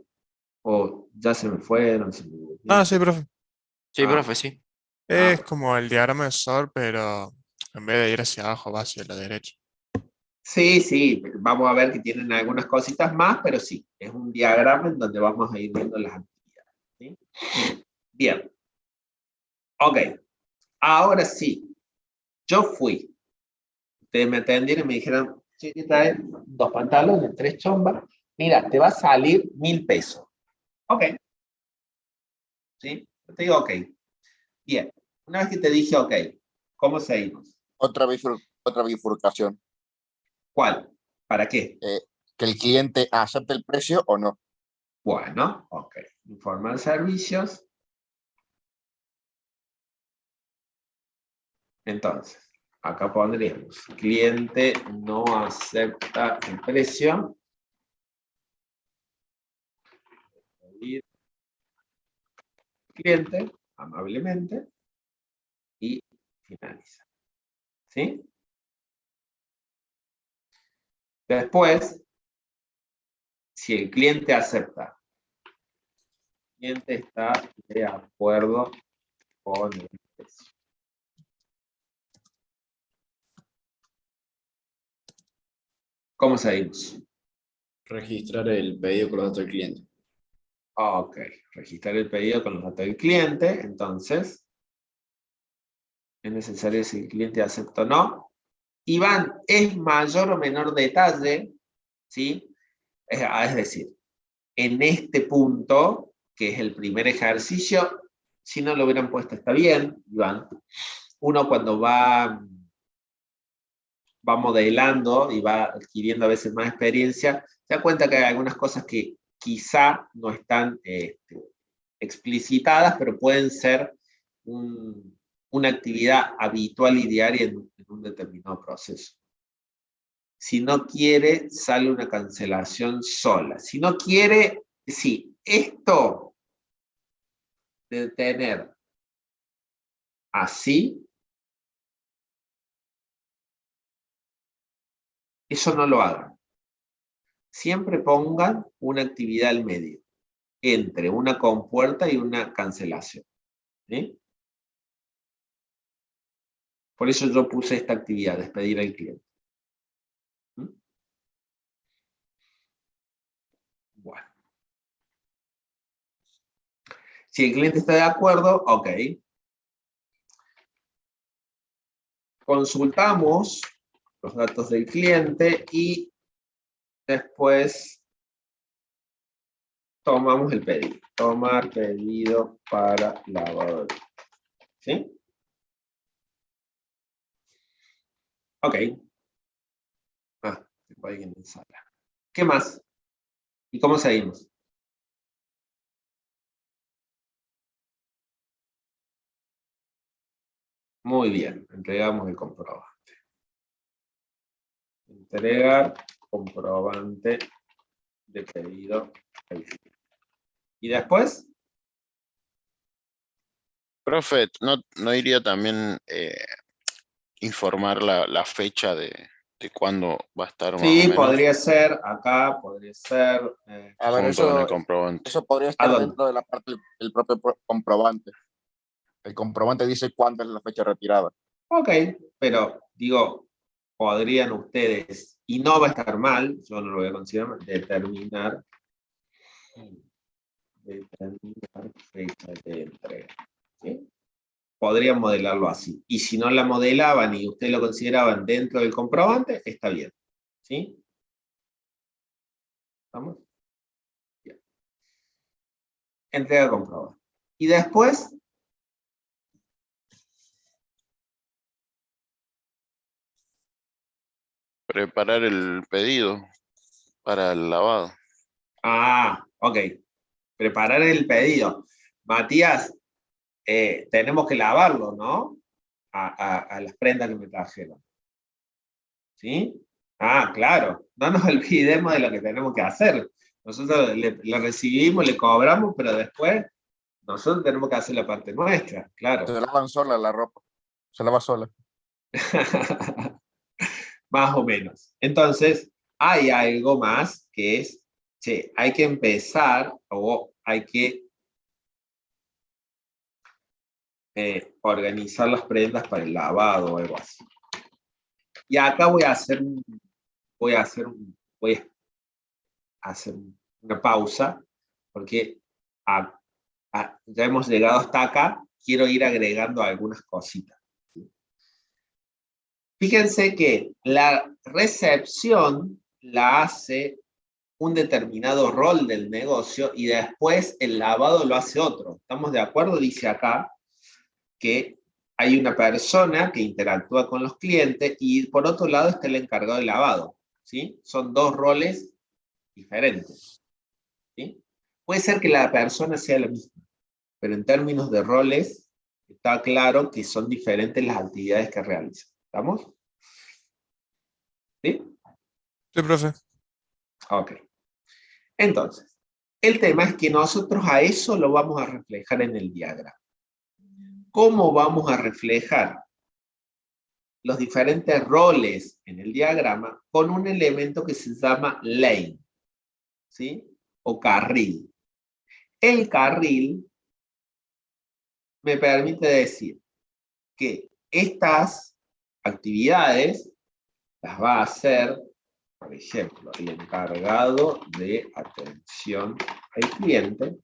¿O ya se me fueron? Ah, sí, profe. Sí, Ah. profe, sí. Es como el diagrama de SOR, pero en vez de ir hacia abajo, va hacia la derecha. Sí, sí, vamos a ver que tienen algunas cositas más, pero sí, es un diagrama en donde vamos a ir viendo las actividades. ¿Sí? Bien. Ok, ahora sí, yo fui. Ustedes me atendieron y me dijeron, sí, ¿qué traes? 2 pantalones, 3 chombas. Mira, te va a salir 1000 pesos. Ok. ¿Sí? Te digo ok. Bien. Una vez que te dije ok, ¿cómo seguimos? Otra bifurcación. ¿Cuál? ¿Para qué? Que el cliente acepte el precio o no. Bueno, ok. Informal servicios. Entonces, acá pondríamos, cliente no acepta el precio. Cliente, amablemente, y finaliza. ¿Sí? Después, si el cliente acepta, el cliente está de acuerdo con el precio. ¿Cómo seguimos? Registrar el pedido con los datos del cliente. Ok, registrar el pedido con los datos del cliente, entonces, es necesario si el cliente acepta o no. Iván, ¿es mayor o menor detalle? ¿Sí? Es decir, en este punto, que es el primer ejercicio, si no lo hubieran puesto está bien, Iván. Uno cuando va modelando y va adquiriendo a veces más experiencia, se da cuenta que hay algunas cosas que quizá no están explicitadas, pero pueden ser una actividad habitual y diaria en un determinado proceso. Si no quiere, sale una cancelación sola. Si no quiere, sí, esto de tener así, eso no lo hagan. Siempre pongan una actividad al medio, entre una compuerta y una cancelación. ¿Sí? Por eso yo puse esta actividad, despedir al cliente. ¿Mm? Bueno. Si el cliente está de acuerdo, ok. Consultamos los datos del cliente y después tomamos el pedido. Tomar pedido para lavado. ¿Sí? Ok. Tengo alguien en sala. ¿Qué más? ¿Y cómo seguimos? Muy bien, entregamos el comprobante. Entregar comprobante de pedido. ¿Y después? Profe, ¿no iría también informar la fecha de cuándo va a estar más o Sí, menos podría ser acá, podría ser. A ver, junto con el comprobante? eso podría ¿A estar dónde? dentro de la parte del propio comprobante. El comprobante dice cuándo es la fecha retirada. Ok, pero digo, podrían ustedes, y no va a estar mal, yo no lo voy a considerar, determinar fecha de entrega. ¿Sí? Podrían modelarlo así. Y si no la modelaban y ustedes lo consideraban dentro del comprobante, está bien. ¿Sí? ¿Estamos? Bien. Entrega comprobante. Y después, Preparar el pedido para el lavado. ok. Preparar el pedido. Matías, tenemos que lavarlo, ¿no? A las prendas que me trajeron. ¿Sí? Ah, claro, no nos olvidemos de lo que tenemos que hacer. Nosotros le recibimos, le cobramos, pero después nosotros tenemos que hacer la parte nuestra, claro. Se lavan sola la ropa. Se lava sola. Más o menos. Entonces, hay algo más que es, che, hay que empezar o hay que organizar las prendas para el lavado o algo así. Y acá voy a hacer una pausa, porque ya hemos llegado hasta acá, quiero ir agregando algunas cositas. Fíjense que la recepción la hace un determinado rol del negocio y después el lavado lo hace otro. ¿Estamos de acuerdo? Dice acá que hay una persona que interactúa con los clientes y por otro lado está el encargado de lavado. ¿Sí? Son dos roles diferentes. ¿Sí? Puede ser que la persona sea la misma, pero en términos de roles está claro que son diferentes las actividades que realizan. ¿Estamos? ¿Sí? Sí, profe. Ok. Entonces, el tema es que nosotros a eso lo vamos a reflejar en el diagrama. ¿Cómo vamos a reflejar los diferentes roles en el diagrama? Con un elemento que se llama lane, ¿sí? O carril. El carril me permite decir que estas actividades las va a hacer, por ejemplo, el encargado de atención al cliente,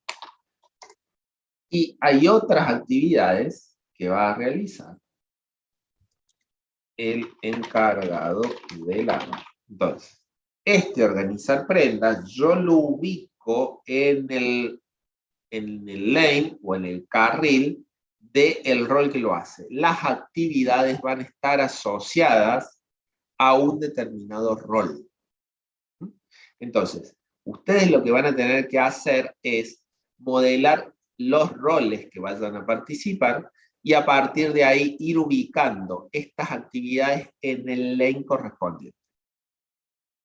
y hay otras actividades que va a realizar el encargado de la. Entonces, organizar prendas, yo lo ubico en el lane o en el carril del rol que lo hace. Las actividades van a estar asociadas a un determinado rol. Entonces, ustedes lo que van a tener que hacer es modelar los roles que vayan a participar y a partir de ahí ir ubicando estas actividades en el lane correspondiente.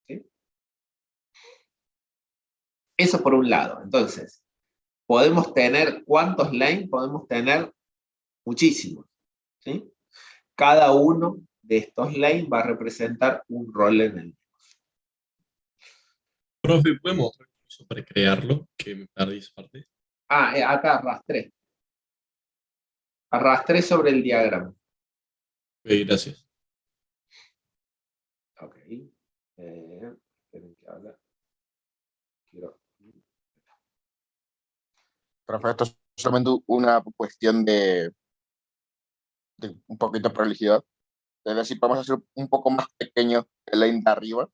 ¿Sí? Eso por un lado. Entonces, podemos tener, ¿cuántos lanes? Podemos tener muchísimos. ¿Sí? Cada uno de estos lanes va a representar un rol en el. Profe, ¿podemos mostrar eso para crearlo? Que me perdí esa parte. Acá arrastré. Arrastré sobre el diagrama. Ok, gracias. Ok. Esperen que habla. Profe, esto es solamente una cuestión de un poquito de prolijidad. Es decir, podemos hacer un poco más pequeño el lane de arriba.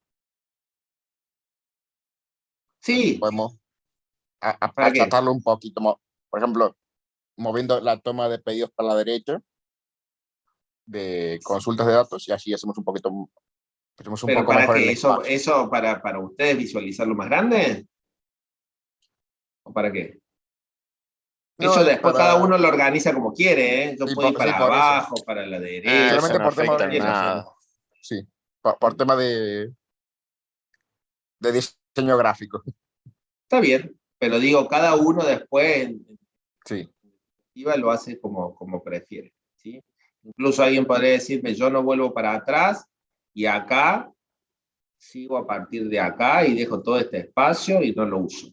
Sí. Podemos ¿Para qué? achatarlo un poquito más. Por ejemplo, moviendo la toma de pedidos para la derecha, de consultas de datos, y así hacemos un poquito, hacemos un ¿Pero poco para mejor el qué? espacio. ¿Eso para ustedes visualizarlo más grande? ¿O para qué? No, Eso después para- cada uno lo organiza como quiere, ¿eh? Yo Sí, puedo ir sí, para por eso. abajo, para la derecha. Eso Solamente no por tema de afecta en organización. nada. Sí, por tema de diseño gráfico. Está bien, pero digo, cada uno después Sí. lo hace como prefiere. ¿Sí? Incluso alguien podría decirme, yo no vuelvo para atrás y acá sigo a partir de acá y dejo todo este espacio y no lo uso.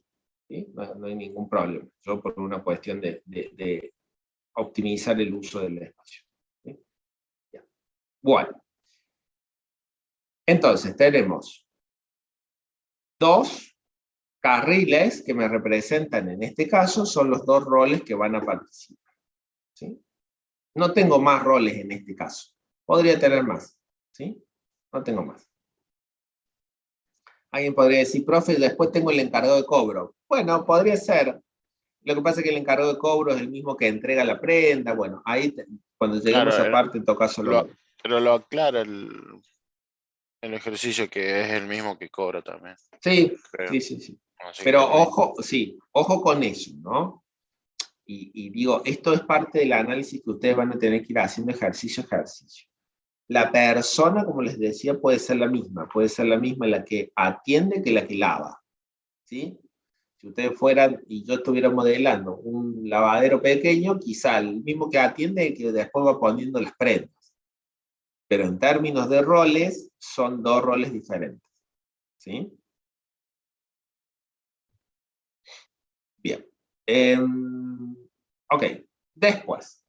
¿Sí? No hay ningún problema. Yo por una cuestión de optimizar el uso del espacio. ¿Sí? Ya. Bueno. Entonces tenemos dos carriles que me representan en este caso, son los dos roles que van a participar. ¿Sí? No tengo más roles en este caso. Podría tener más. ¿Sí? No tengo más. Alguien podría decir, profe, después tengo el encargado de cobro. Bueno, podría ser. Lo que pasa es que el encargado de cobro es el mismo que entrega la prenda. Bueno, ahí cuando lleguemos a esa parte, en todo caso Pero lo aclara el ejercicio, que es el mismo que cobra también. Sí, Creo. sí. Así Pero que, ojo con eso, ¿no? Y digo, esto es parte del análisis que ustedes van a tener que ir haciendo ejercicio a ejercicio. La persona, como les decía, puede ser la misma la que atiende que la que lava, ¿sí? Si ustedes fueran y yo estuviera modelando un lavadero pequeño, quizá el mismo que atiende que después va poniendo las prendas. Pero en términos de roles, son dos roles diferentes, ¿sí? Bien. Ok. Después,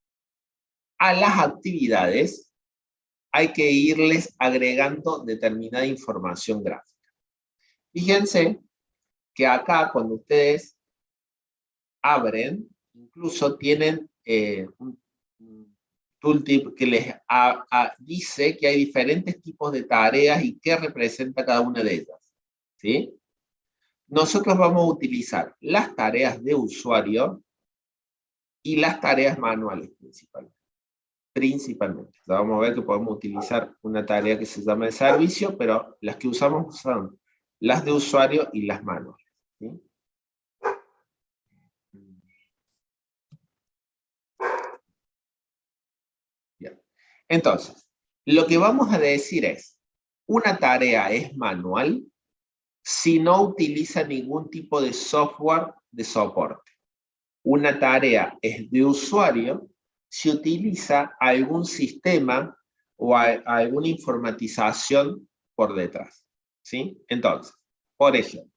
a las actividades hay que irles agregando determinada información gráfica. Fíjense que acá cuando ustedes abren, incluso tienen un tooltip que les dice que hay diferentes tipos de tareas y qué representa cada una de ellas, ¿sí? Nosotros vamos a utilizar las tareas de usuario y las tareas manuales principalmente. Ya vamos a ver que podemos utilizar una tarea que se llama de servicio, pero las que usamos son las de usuario y las manuales, ¿sí? Bien. Entonces, lo que vamos a decir es, una tarea es manual si no utiliza ningún tipo de software de soporte. Una tarea es de usuario si utiliza algún sistema o alguna informatización por detrás, ¿sí? Entonces, por ejemplo,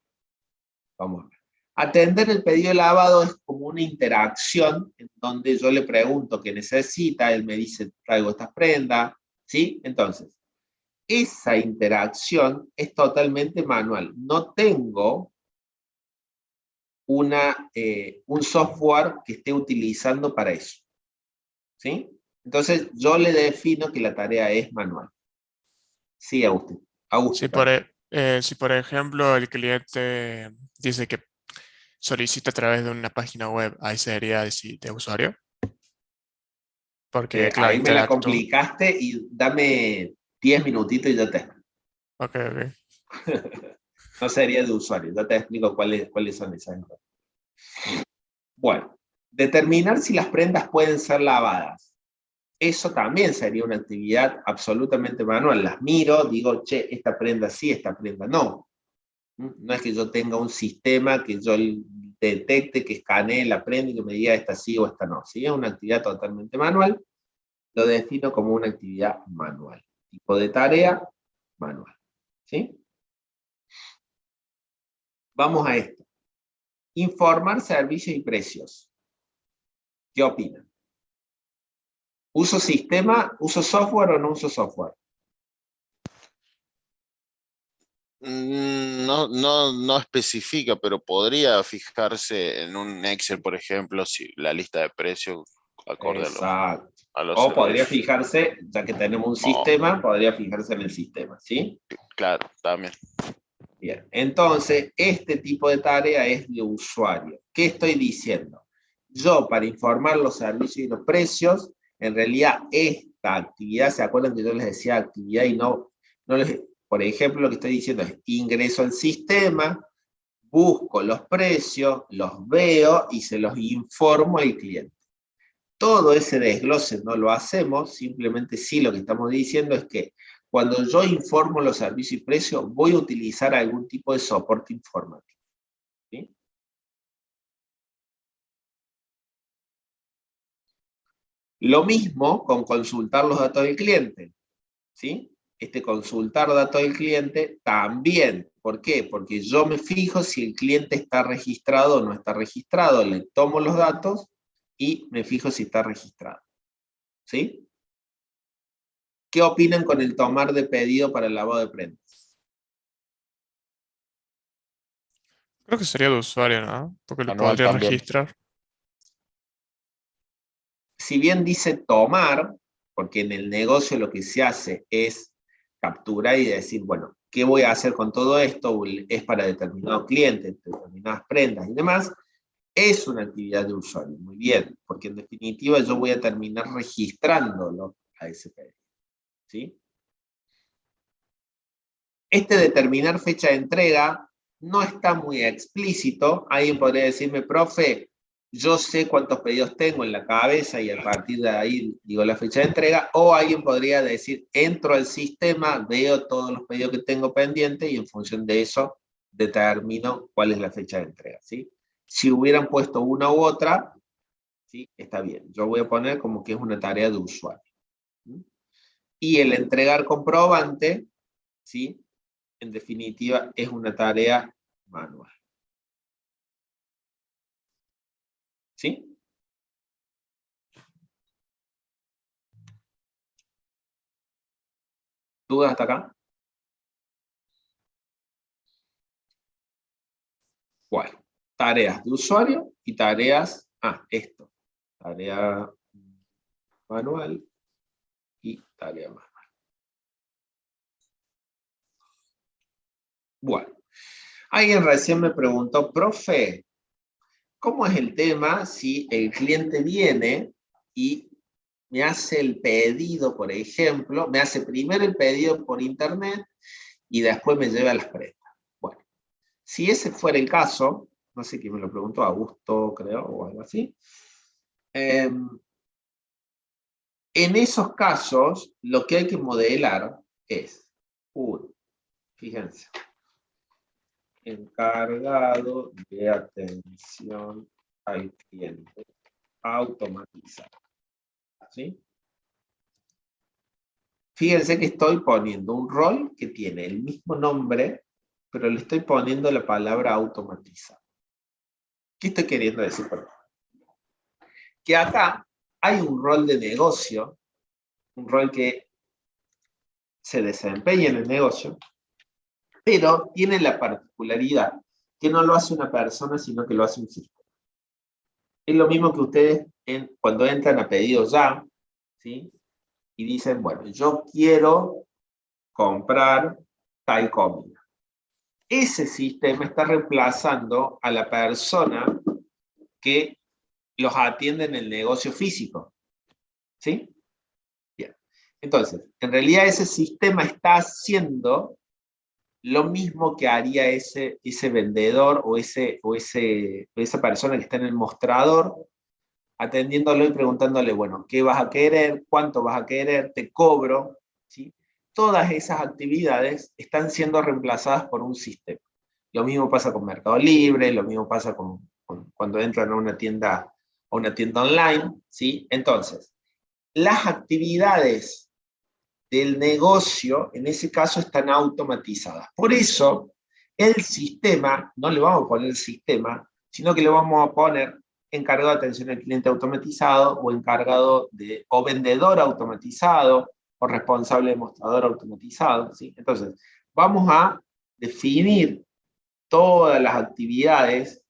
vamos a ver. Atender el pedido de lavado es como una interacción en donde yo le pregunto qué necesita, él me dice traigo estas prendas, ¿sí? Entonces, esa interacción es totalmente manual. No tengo un software que esté utilizando para eso, ¿sí? Entonces, yo le defino que la tarea es manual. Sí, Agustín. Si si por ejemplo el cliente dice que solicita a través de una página web, ahí sería de usuario. Porque, claro, Ahí me la interactúa. complicaste y dame 10 minutitos y yo te explico. Ok, ok. No sería de usuario, ya te explico cuáles son esas. Bueno, determinar si las prendas pueden ser lavadas. Eso también sería una actividad absolutamente manual. Las miro, digo, che, esta prenda sí, esta prenda no. No es que yo tenga un sistema que yo detecte, que escanee la prenda y que me diga esta sí o esta no. Si es una actividad totalmente manual, lo defino como una actividad manual. Tipo de tarea, manual. ¿Sí? Vamos a esto. Informar servicios y precios. ¿Qué opinan? ¿Uso sistema, uso software o no uso software? No especifica, pero podría fijarse en un Excel, por ejemplo, si la lista de precios acorde Exacto. a los O podría servicios. fijarse, ya que tenemos un sistema, podría fijarse en el sistema, ¿sí? Claro, también. Bien, entonces, este tipo de tarea es de usuario. ¿Qué estoy diciendo? Yo, para informar los servicios y los precios, en realidad esta actividad, ¿se acuerdan que yo les decía actividad y por ejemplo, lo que estoy diciendo es ingreso al sistema, busco los precios, los veo y se los informo al cliente. Todo ese desglose no lo hacemos, simplemente sí lo que estamos diciendo es que cuando yo informo los servicios y precios, voy a utilizar algún tipo de soporte informático. ¿Sí? Lo mismo con consultar los datos del cliente. ¿Sí? Este consultar datos del cliente también. ¿Por qué? Porque yo me fijo si el cliente está registrado o no está registrado. Le tomo los datos y me fijo si está registrado. ¿Sí? ¿Qué opinan con el tomar de pedido para el lavado de prendas? Creo que sería de usuario, ¿no? Porque lo Manual podría también. registrar. Si bien dice tomar, porque en el negocio lo que se hace es capturar y decir, bueno, ¿qué voy a hacer con todo esto? Es para determinados clientes, determinadas prendas y demás. Es una actividad de usuario, muy bien, porque en definitiva yo voy a terminar registrándolo a ese pedido. ¿Sí? Este determinar fecha de entrega no está muy explícito. Alguien podría decirme, profe, yo sé cuántos pedidos tengo en la cabeza y a partir de ahí digo la fecha de entrega, o alguien podría decir, entro al sistema, veo todos los pedidos que tengo pendientes y en función de eso determino cuál es la fecha de entrega, ¿sí? Si hubieran puesto una u otra, ¿sí? Está bien. Yo voy a poner como que es una tarea de usuario. Y el entregar comprobante, ¿sí? En definitiva, es una tarea manual. ¿Sí? ¿Dudas hasta acá? ¿Cuál? Tareas de usuario y tareas... esto. Tarea manual y tarea manual. Bueno. Alguien recién me preguntó, profe, ¿cómo es el tema si el cliente viene y me hace el pedido, por ejemplo, me hace primero el pedido por internet y después me lleva las prendas? Bueno, si ese fuera el caso, no sé quién me lo preguntó, Augusto creo, o algo así, en esos casos lo que hay que modelar es, fíjense, encargado de atención al cliente, automatizado. ¿Sí? Fíjense que estoy poniendo un rol que tiene el mismo nombre, pero le estoy poniendo la palabra automatizado. ¿Qué estoy queriendo decir por esto? Que acá hay un rol de negocio, un rol que se desempeña en el negocio, pero tiene la particularidad que no lo hace una persona, sino que lo hace un sistema. Es lo mismo que ustedes cuando entran a pedido ya, ¿sí? Y dicen, bueno, yo quiero comprar tal comida. Ese sistema está reemplazando a la persona que los atiende en el negocio físico. ¿Sí? Bien. Entonces, en realidad ese sistema está haciendo lo mismo que haría ese vendedor o esa persona que está en el mostrador, atendiéndolo y preguntándole, bueno, ¿qué vas a querer? ¿Cuánto vas a querer? ¿Te cobro? ¿Sí? Todas esas actividades están siendo reemplazadas por un sistema. Lo mismo pasa con Mercado Libre, lo mismo pasa cuando entran a una tienda online, ¿sí? Entonces, las actividades del negocio, en ese caso, están automatizadas. Por eso, el sistema, no le vamos a poner sistema, sino que le vamos a poner encargado de atención al cliente automatizado, o vendedor automatizado, o responsable de mostrador automatizado, ¿sí? Entonces, vamos a definir todas las actividades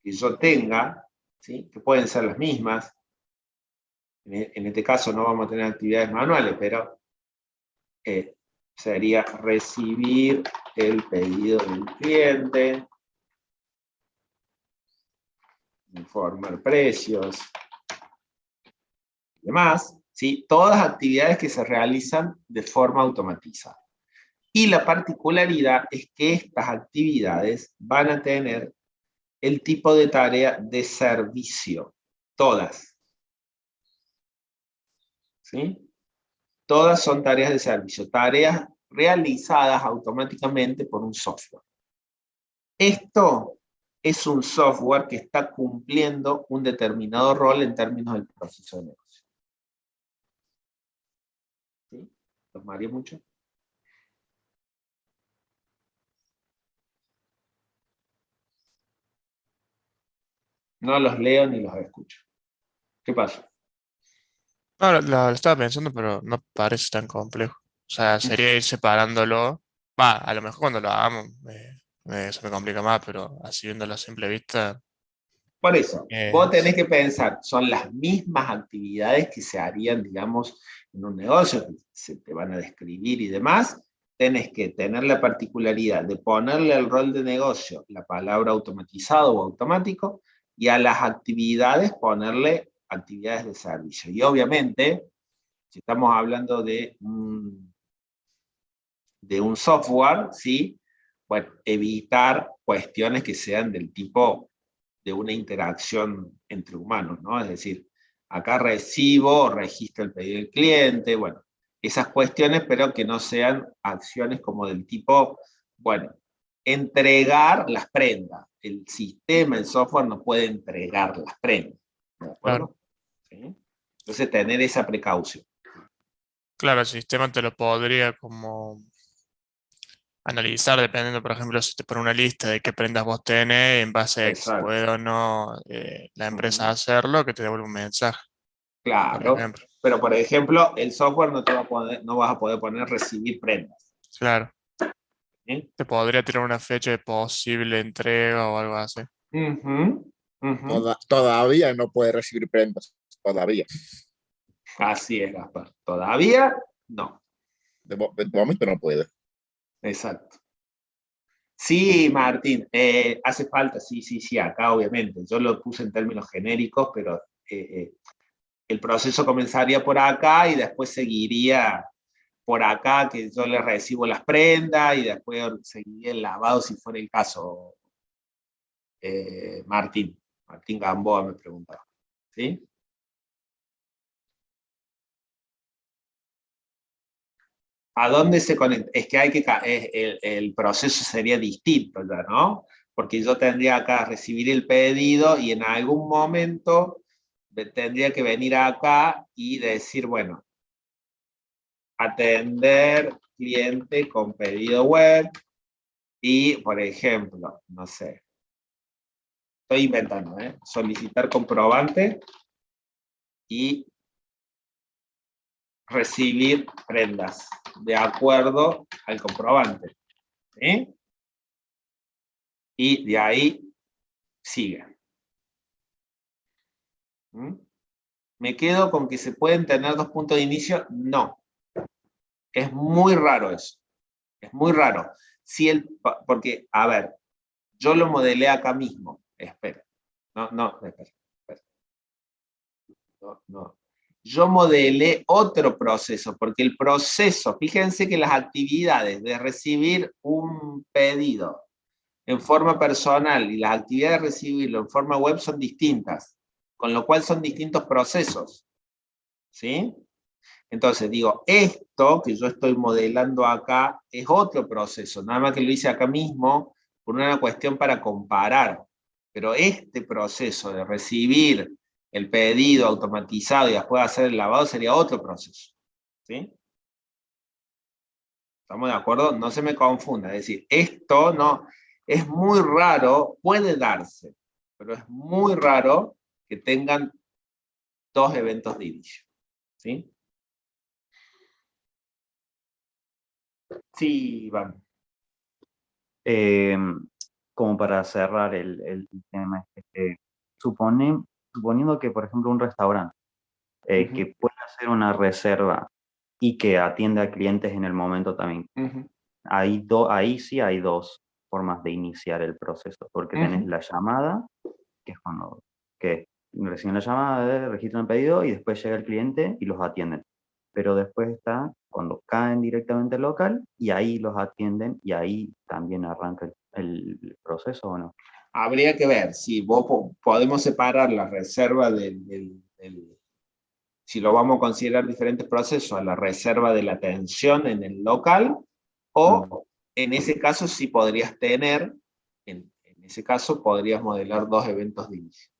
que yo tenga, ¿sí? Que pueden ser las mismas. En este caso no vamos a tener actividades manuales, pero sería recibir el pedido del cliente, informar precios, y demás, ¿sí? Todas actividades que se realizan de forma automatizada. Y la particularidad es que estas actividades van a tener el tipo de tarea de servicio. Todas. ¿Sí? Todas son tareas de servicio. Tareas realizadas automáticamente por un software. Esto es un software que está cumpliendo un determinado rol en términos del proceso de negocio. ¿Sí? ¿Los mareé mucho? No los leo ni los escucho. ¿Qué pasa? No, lo estaba pensando, pero no parece tan complejo. O sea, sería ir separándolo. Va, a lo mejor cuando lo hagamos se me complica más, pero así viéndolo a simple vista. Por eso, vos tenés es- que pensar, son las mismas actividades que se harían, digamos, en un negocio, que se te van a describir y demás. Tenés que tener la particularidad de ponerle al rol de negocio la palabra automatizado o automático, y a las actividades ponerle actividades de servicio. Y obviamente, si estamos hablando de un software, ¿sí? Bueno, evitar cuestiones que sean del tipo de una interacción entre humanos, ¿no? Es decir, acá recibo, registro el pedido del cliente, bueno, esas cuestiones, pero que no sean acciones como del tipo, bueno, entregar las prendas. El sistema, el software no puede entregar las prendas, ¿de acuerdo? ¿Sí? Entonces tener esa precaución. Claro, el sistema te lo podría como analizar dependiendo, por ejemplo, si te pone una lista de qué prendas vos tenés, en base a si Exacto. puede o no la empresa hacerlo, que te devuelva un mensaje, por Claro, ejemplo. pero por ejemplo, el software no te va a poder, no vas a poder poner recibir prendas. Claro, ¿Sí? te podría tirar una fecha de posible entrega o algo así. Ujú, ujú. Todavía no puede recibir prendas. Todavía. Así es, Gaspar. Todavía no. De momento no puede. Exacto. Sí, Martín, hace falta, sí, acá obviamente. Yo lo puse en términos genéricos, pero el proceso comenzaría por acá y después seguiría por acá, que yo le recibo las prendas y después seguiría el lavado si fuera el caso, Martín Gamboa me preguntaba. ¿Sí? ¿A dónde se conecta? Es que hay que, el proceso sería distinto ya, ¿no? Porque yo tendría acá recibir el pedido y en algún momento tendría que venir acá y decir, bueno, atender cliente con pedido web y, por ejemplo, no sé, estoy inventando, solicitar comprobante y recibir prendas de acuerdo al comprobante. ¿Sí? Y de ahí sigue. ¿Mm? ¿Me quedo con que se pueden tener dos puntos de inicio? No. Es muy raro eso. Es muy raro. Si porque, a ver, yo lo modelé acá mismo. Espera. No, espera. No. Yo modelé otro proceso, porque el proceso, fíjense que las actividades de recibir un pedido en forma personal y las actividades de recibirlo en forma web son distintas, con lo cual son distintos procesos. ¿Sí? Entonces digo, esto que yo estoy modelando acá es otro proceso, nada más que lo hice acá mismo por una cuestión para comparar. Pero este proceso de recibir el pedido automatizado y después hacer el lavado sería otro proceso. ¿Sí? ¿Estamos de acuerdo? No se me confunda. Es decir, esto no es muy raro, puede darse, pero es muy raro que tengan dos eventos de inicio. ¿Sí? Sí, Iván. Como para cerrar el tema, suponiendo que, por ejemplo, un restaurante que pueda hacer una reserva y que atienda a clientes en el momento también, ahí sí hay dos formas de iniciar el proceso, porque tenés la llamada, que es cuando reciben la llamada, registran el pedido y después llega el cliente y los atienden. Pero después está cuando caen directamente al local y ahí los atienden y ahí también arranca el proceso, ¿o no? Habría que ver si podemos separar la reserva si lo vamos a considerar diferentes procesos, a la reserva de la atención en el local, o en ese caso sí podrías tener, en ese caso podrías modelar dos eventos de inicio.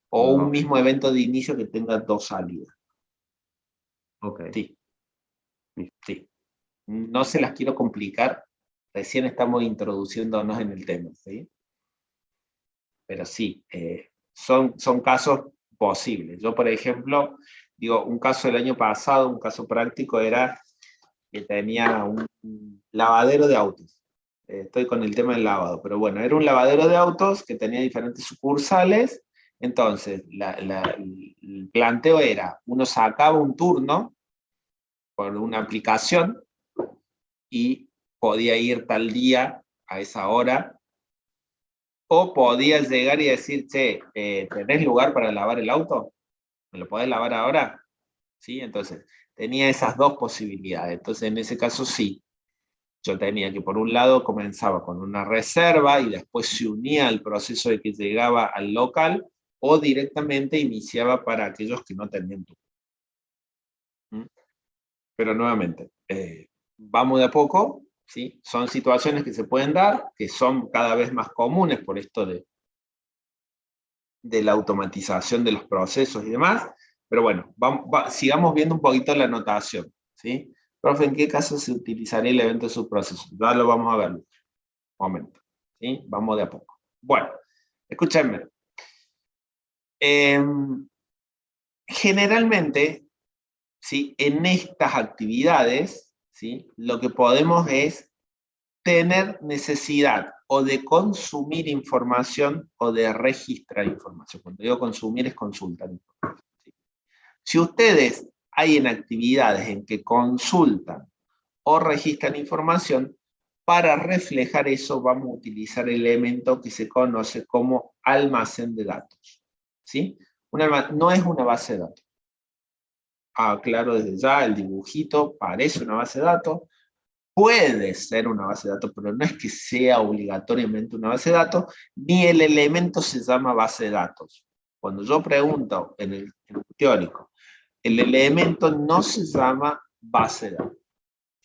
O un mismo evento de inicio que tenga dos salidas. Ok. Sí. No se las quiero complicar, recién estamos introduciéndonos en el tema, ¿sí? Pero sí, son casos posibles. Yo, por ejemplo, digo, un caso del año pasado, un caso práctico era que tenía un lavadero de autos. Estoy con el tema del lavado, pero bueno, era un lavadero de autos que tenía diferentes sucursales. Entonces, el planteo era, uno sacaba un turno por una aplicación y podía ir tal día a esa hora, o podías llegar y decir, che, ¿tenés lugar para lavar el auto? ¿Me lo podés lavar ahora? ¿Sí? Entonces, tenía esas dos posibilidades. Entonces, en ese caso sí. yo tenía que por un lado comenzaba con una reserva y después se unía al proceso de que llegaba al local, o directamente iniciaba para aquellos que no tenían turno. Pero nuevamente, vamos de a poco, ¿sí? Son situaciones que se pueden dar, que son cada vez más comunes por esto de la automatización de los procesos y demás, pero bueno, sigamos viendo un poquito la notación, ¿sí? Profe, ¿en qué caso se utilizaría el evento de subproceso? Ya lo vamos a ver, un momento, ¿sí? Vamos de a poco. Bueno, escúchenme. Generalmente, ¿sí? En estas actividades, ¿sí? Lo que podemos es tener necesidad o de consumir información o de registrar información. Cuando digo consumir es consultar información, ¿sí? Si ustedes hay en actividades en que consultan o registran información, para reflejar eso vamos a utilizar el elemento que se conoce como almacén de datos, ¿sí? No es una base de datos. Claro, desde ya el dibujito parece una base de datos, puede ser una base de datos, pero no es que sea obligatoriamente una base de datos, ni el elemento se llama base de datos. Cuando yo pregunto en el teórico, el elemento no se llama base de datos,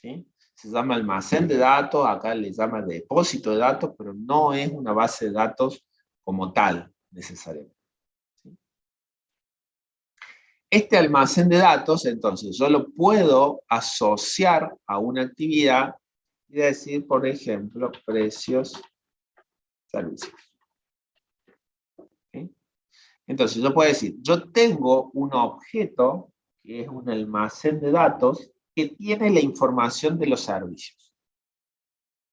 ¿sí? Se llama almacén de datos, acá le llama depósito de datos, pero no es una base de datos como tal, necesariamente. ¿Sí? Este almacén de datos, entonces, yo lo puedo asociar a una actividad y decir, por ejemplo, precios, servicios. ¿Sí? Entonces, yo puedo decir, yo tengo un objeto, que es un almacén de datos, que tiene la información de los servicios.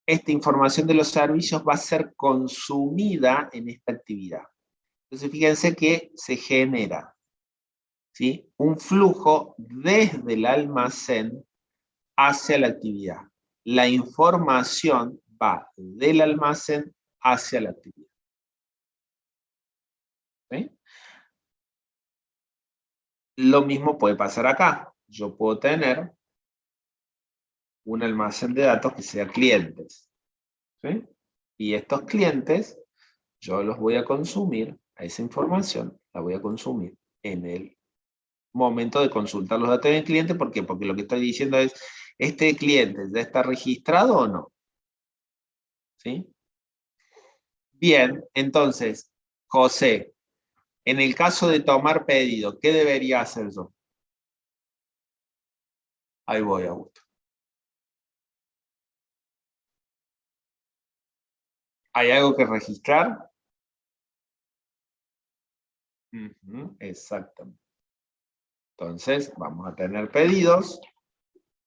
Esta información de los servicios va a ser consumida en esta actividad. Entonces, fíjense que se genera, ¿sí? Un flujo desde el almacén hacia la actividad. La información va del almacén hacia la actividad. ¿Sí? Lo mismo puede pasar acá. Yo puedo tener un almacén de datos que sea clientes, ¿sí? Y estos clientes, yo los voy a consumir, a esa información la voy a consumir en el momento de consultar los datos del cliente. ¿Por qué? Porque lo que estoy diciendo es, ¿este cliente ya está registrado o no? ¿Sí? Bien, entonces, José, en el caso de tomar pedido, ¿qué debería hacer yo? Ahí voy, Augusto. ¿Hay algo que registrar? Exactamente. Entonces, vamos a tener pedidos.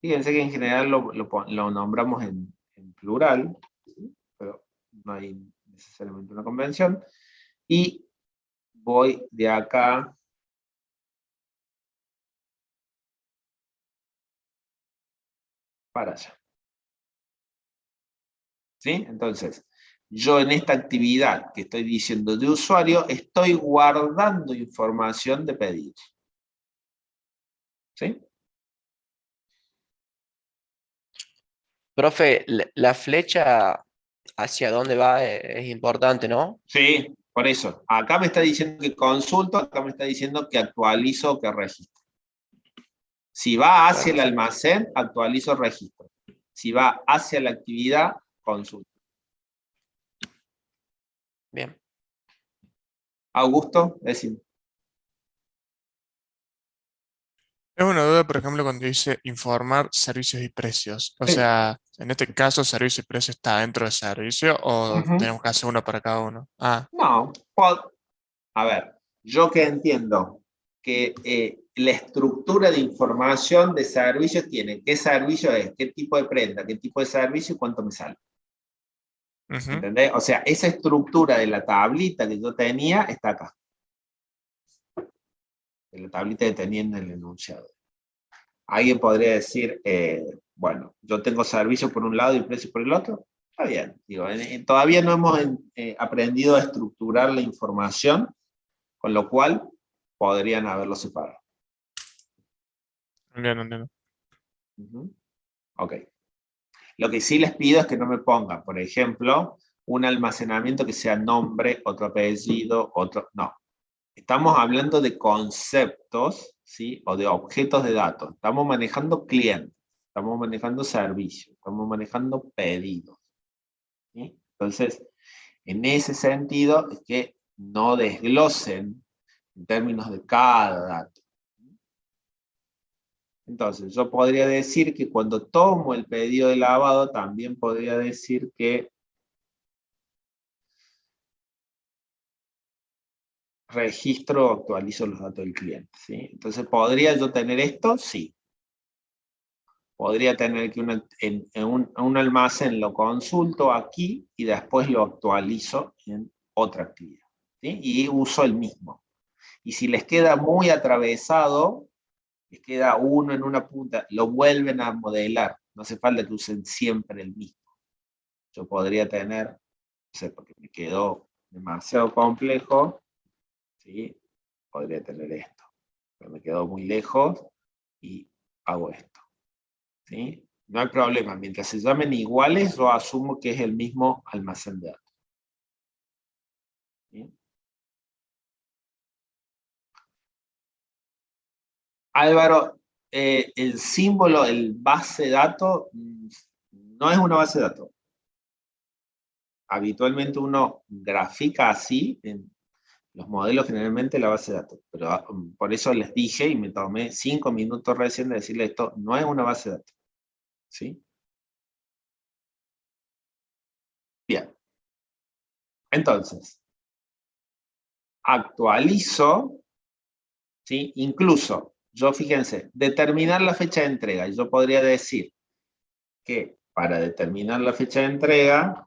Fíjense que en general lo nombramos en plural, ¿sí? Pero no hay necesariamente una convención. Y voy de acá para allá. ¿Sí? Entonces, yo en esta actividad que estoy diciendo de usuario, estoy guardando información de pedidos. ¿Sí? Profe, la flecha hacia dónde va es importante, ¿no? Sí, por eso. Acá me está diciendo que consulto, acá me está diciendo que actualizo o que registro. Si va hacia el almacén, actualizo, registro. Si va hacia la actividad, consulto. Bien. Augusto, decime. Es una duda, por ejemplo, cuando dice informar servicios y precios. O Sí. sea, en este caso, servicio y precio está dentro del servicio o tenemos que hacer uno para cada uno. No, a ver, yo que entiendo que la estructura de información de servicios tiene qué servicio es, qué tipo de prenda, qué tipo de servicio y cuánto me sale. ¿Entendés? O sea, esa estructura de la tablita que yo tenía está acá. De la tablita que tenía en el enunciado. Alguien podría decir, bueno, yo tengo servicio por un lado y precio por el otro. Está bien. Digo, todavía no hemos aprendido a estructurar la información, con lo cual podrían haberlo separado. Entiendo. Ok. Lo que sí les pido es que no me pongan, por ejemplo, un almacenamiento que sea nombre, otro apellido, otro... No. Estamos hablando de conceptos, ¿sí? O de objetos de datos. Estamos manejando clientes, estamos manejando servicios, estamos manejando pedidos, ¿sí? Entonces, en ese sentido, es que no desglosen en términos de cada dato. Entonces, yo podría decir que cuando tomo el pedido de lavado, también podría decir que registro o actualizo los datos del cliente, ¿sí? Entonces, ¿podría yo tener esto? Sí. Podría tener que en un almacén lo consulto aquí y después lo actualizo en otra actividad, ¿sí? Y uso el mismo. Y si les queda muy atravesado, les queda uno en una punta, lo vuelven a modelar. No hace falta que usen siempre el mismo. Yo podría tener, no sé, porque me quedó demasiado complejo, ¿sí? Podría tener esto. Pero me quedó muy lejos y hago esto, ¿sí? No hay problema. Mientras se llamen iguales, yo asumo que es el mismo almacén de datos, ¿sí? Álvaro, el símbolo, el base de datos, no es una base de datos. Habitualmente uno grafica así en los modelos, generalmente la base de datos. Pero por eso les dije, y me tomé 5 minutos recién de decirle esto, no es una base de datos, ¿sí? Bien. Entonces, actualizo, ¿sí? Incluso, yo fíjense, determinar la fecha de entrega. Yo podría decir que para determinar la fecha de entrega,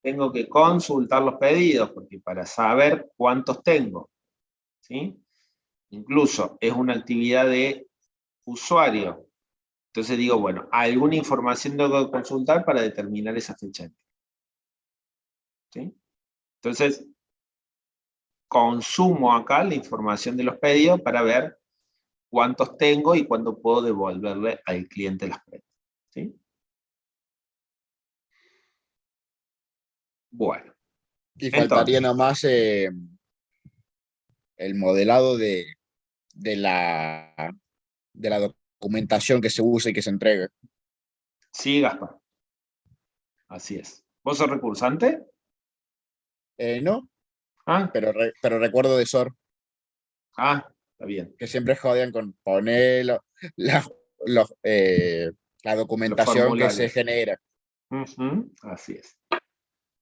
tengo que consultar los pedidos, porque para saber cuántos tengo, ¿sí? Incluso es una actividad de usuario. Entonces digo, bueno, alguna información tengo que consultar para determinar esa fecha de entrega, ¿sí? Entonces, consumo acá la información de los pedidos para ver cuántos tengo y cuándo puedo devolverle al cliente las prendas, ¿sí? Bueno. Y faltaría Entonces, nada más el modelado de la documentación que se usa y que se entrega. sí, Gaspar. Así es. ¿Vos sos recursante? No, Ah, pero recuerdo de SOR está bien. que siempre jodían con poner los, la Los documentación que se formularios. genera. Así es.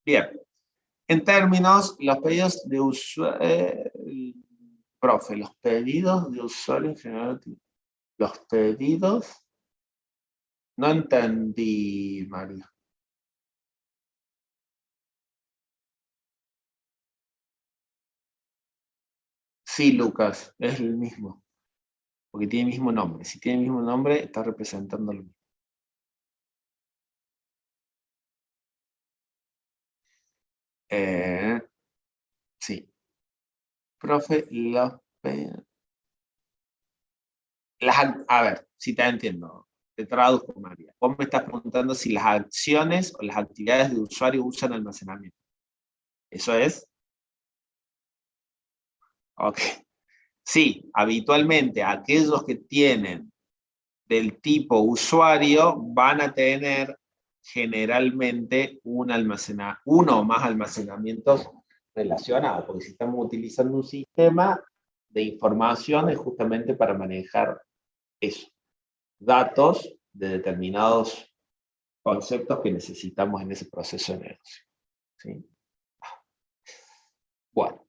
Bien. En términos, los pedidos de usuario, profe, los pedidos de usuario en general, los pedidos, no entendí, María. Sí, Lucas, es el mismo, porque tiene el mismo nombre. Si tiene el mismo nombre, está representando lo mismo. Sí. Profe, a ver, si te entiendo, te traduzco, María. Vos me estás preguntando si las acciones o las actividades de usuario usan almacenamiento. ¿Eso es? Ok. Sí, habitualmente aquellos que tienen del tipo usuario van a tener generalmente uno o más almacenamientos relacionados, porque si estamos utilizando un sistema de información es justamente para manejar eso, datos de determinados conceptos que necesitamos en ese proceso de negocio, ¿sí? Bueno.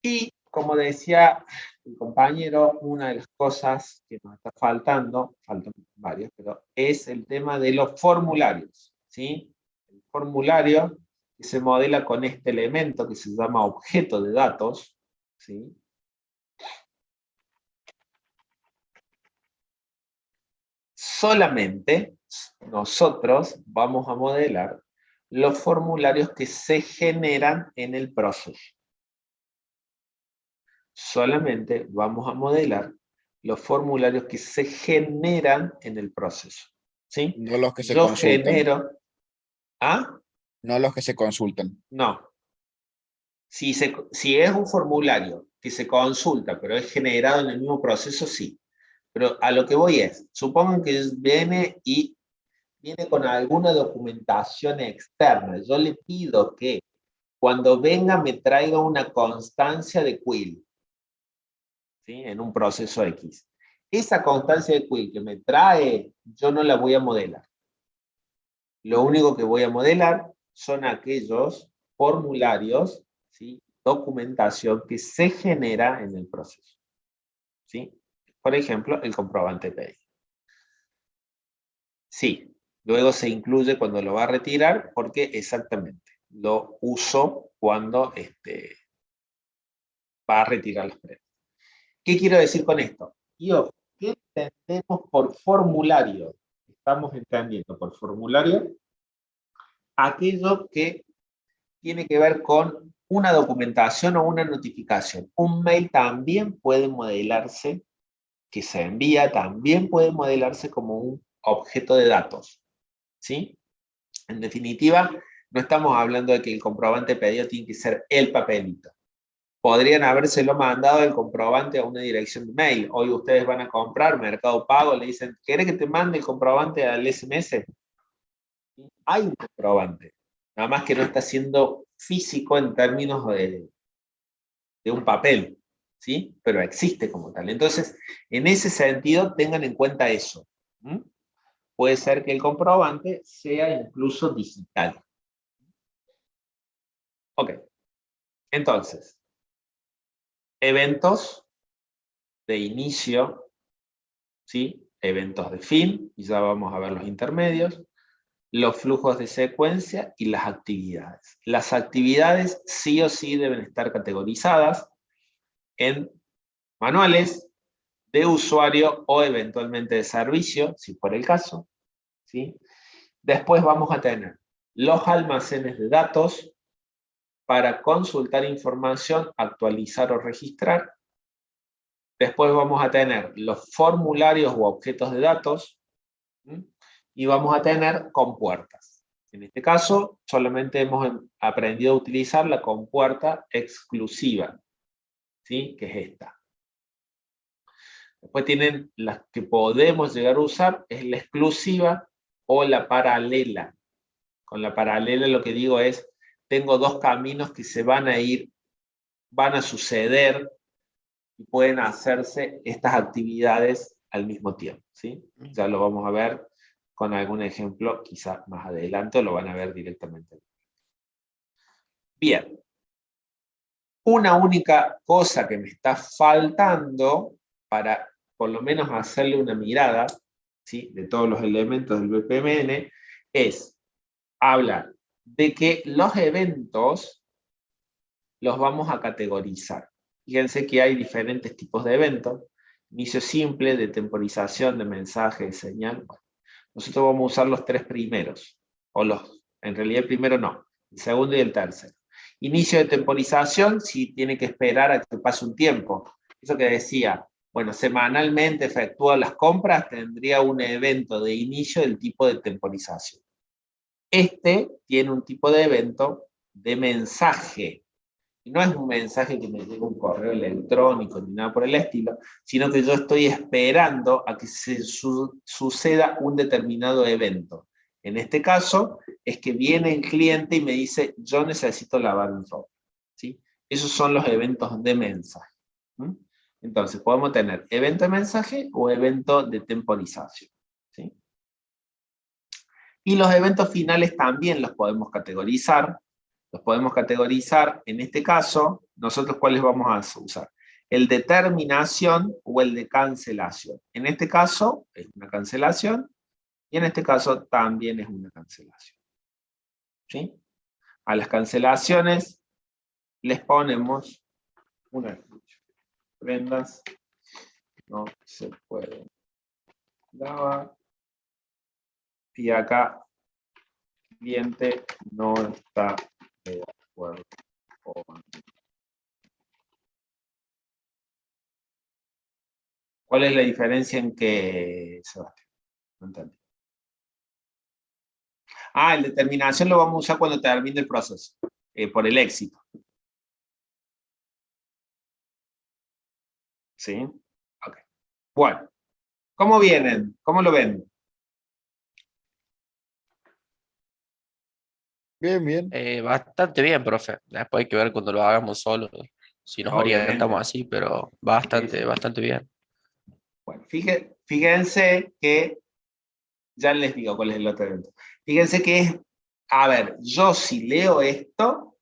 Y como decía el compañero, una de las cosas que nos está faltan varias, pero es el tema de los formularios, ¿sí? El formulario que se modela con este elemento que se llama objeto de datos, ¿sí? Solamente nosotros vamos a modelar los formularios que se generan en el proceso. Solamente vamos a modelar los formularios que se generan en el proceso. ¿sí? No los que se Yo consultan. genero... ¿Ah? No los que se consultan. No. Si es un formulario que se consulta, pero es generado en el mismo proceso, sí. Pero a lo que voy es, supongan que viene con alguna documentación externa. Yo le pido que cuando venga me traiga una constancia de quill, ¿sí? En un proceso X. Esa constancia de quill que me trae, yo no la voy a modelar. Lo único que voy a modelar son aquellos formularios, ¿sí? Documentación que se genera en el proceso, ¿sí? Por ejemplo, el comprobante PEI. Sí, luego se incluye cuando lo va a retirar, porque exactamente lo uso cuando va a retirar las prendas. ¿Qué quiero decir con esto? Yo, ¿qué entendemos por formulario? Estamos entendiendo por formulario aquello que tiene que ver con una documentación o una notificación. Un mail también puede modelarse, que se envía, también puede modelarse como un objeto de datos, ¿sí? En definitiva, no estamos hablando de que el comprobante pedido tiene que ser el papelito. Podrían habérselo mandado el comprobante a una dirección de mail. Hoy ustedes van a comprar Mercado Pago, le dicen, ¿querés que te mande el comprobante al SMS? Hay un comprobante, nada más que no está siendo físico en términos de un papel, ¿sí? Pero existe como tal. Entonces, en ese sentido, tengan en cuenta eso. Puede ser que el comprobante sea incluso digital. Ok. Entonces, eventos de inicio, ¿sí? Eventos de fin, y ya vamos a ver los intermedios, los flujos de secuencia y las actividades. Las actividades sí o sí deben estar categorizadas en manuales de usuario o eventualmente de servicio, si fuera el caso, ¿sí? Después vamos a tener los almacenes de datos para consultar información, actualizar o registrar. Después vamos a tener los formularios u objetos de datos, ¿sí? Y vamos a tener compuertas. En este caso, solamente hemos aprendido a utilizar la compuerta exclusiva, ¿sí? Que es esta. Después tienen las que podemos llegar a usar, es la exclusiva o la paralela. Con la paralela lo que digo es, tengo dos caminos que se van a ir, van a suceder y pueden hacerse estas actividades al mismo tiempo, ¿sí? Ya lo vamos a ver con algún ejemplo, quizás más adelante, o lo van a ver directamente. Bien. Una única cosa que me está faltando para por lo menos hacerle una mirada, ¿sí? De todos los elementos del BPMN, es hablar de que los eventos los vamos a categorizar. Fíjense que hay diferentes tipos de eventos. Inicio simple, de temporización, de mensaje, de señal. Bueno, nosotros vamos a usar los tres primeros. En realidad el primero no, el segundo y el tercero. Inicio de temporización, si tiene que esperar a que pase un tiempo. Eso que decía, bueno, semanalmente efectúa las compras, tendría un evento de inicio del tipo de temporización. Este tiene un tipo de evento de mensaje. Y no es un mensaje que me llegue un correo electrónico ni nada por el estilo, sino que yo estoy esperando a que suceda un determinado evento. En este caso, es que viene el cliente y me dice, yo necesito lavar mi ropa, ¿sí? Esos son los eventos de mensaje. Entonces, podemos tener evento de mensaje o evento de temporización, ¿sí? Y los eventos finales también los podemos categorizar. Los podemos categorizar, en este caso, nosotros ¿cuáles vamos a usar? El de terminación o el de cancelación. En este caso es una cancelación y en este caso también es una cancelación. ¿Sí? A las cancelaciones les ponemos una prendas no se pueden lavar y acá cliente no está de acuerdo con... ¿Cuál es la diferencia en que, Sebastián? No entendí. El determinación lo vamos a usar cuando termine el proceso, por el éxito. ¿Sí? Ok. Bueno, ¿cómo vienen? ¿Cómo lo ven? Bien, bien. Bastante bien, profe. Después hay que ver cuando lo hagamos solo, si nos Obviamente. orientamos así, pero Sí. bastante bien. Bueno, fíjense que, ya les digo cuál es el otro evento. Fíjense que es, a ver, yo si leo esto,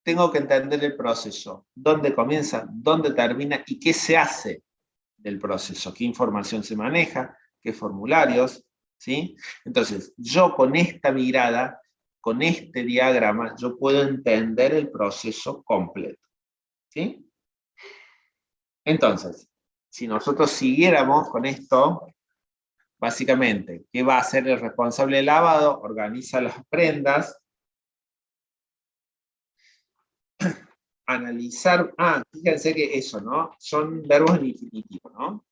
tengo que entender el proceso, dónde comienza, dónde termina y qué se hace del proceso, qué información se maneja, qué formularios, ¿sí? Entonces, yo con esta mirada, con este diagrama, yo puedo entender el proceso completo, ¿sí? Entonces, si nosotros siguiéramos con esto, básicamente, ¿qué va a hacer el responsable de lavado? Organiza las prendas, analizar, fíjense que eso, ¿no? Son verbos en infinitivo, ¿no?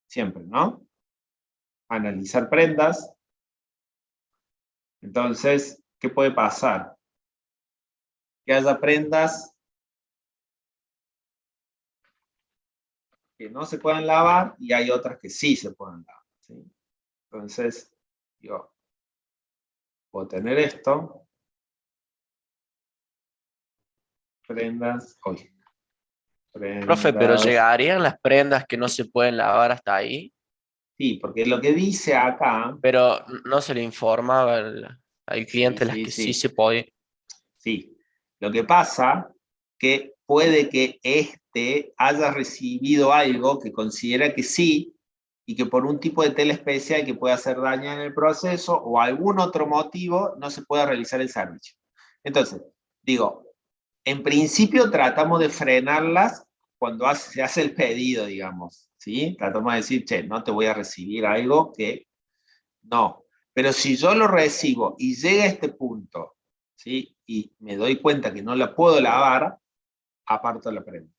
Siempre, ¿no? Analizar prendas. Entonces, ¿qué puede pasar? Que haya prendas que no se pueden lavar y hay otras que sí se pueden lavar, ¿sí? Entonces, yo puedo tener esto. Prendas, Profe, pero prendas. ¿llegarían las prendas que no se pueden lavar hasta ahí? Sí, porque lo que dice acá, Pero no se le informaba al sí, cliente las sí, que sí sí, se podía. sí. Lo que pasa que puede que éste haya recibido algo que considera que sí, y que por un tipo de tela especial que puede hacer daño en el proceso o algún otro motivo no se pueda realizar el servicio. Entonces, digo, en principio tratamos de frenarlas cuando se hace el pedido, digamos, ¿sí? Tratamos de decir, che, no te voy a recibir algo que no. Pero si yo lo recibo y llega a este punto, ¿sí? Y me doy cuenta que no la puedo lavar, aparto la prenda,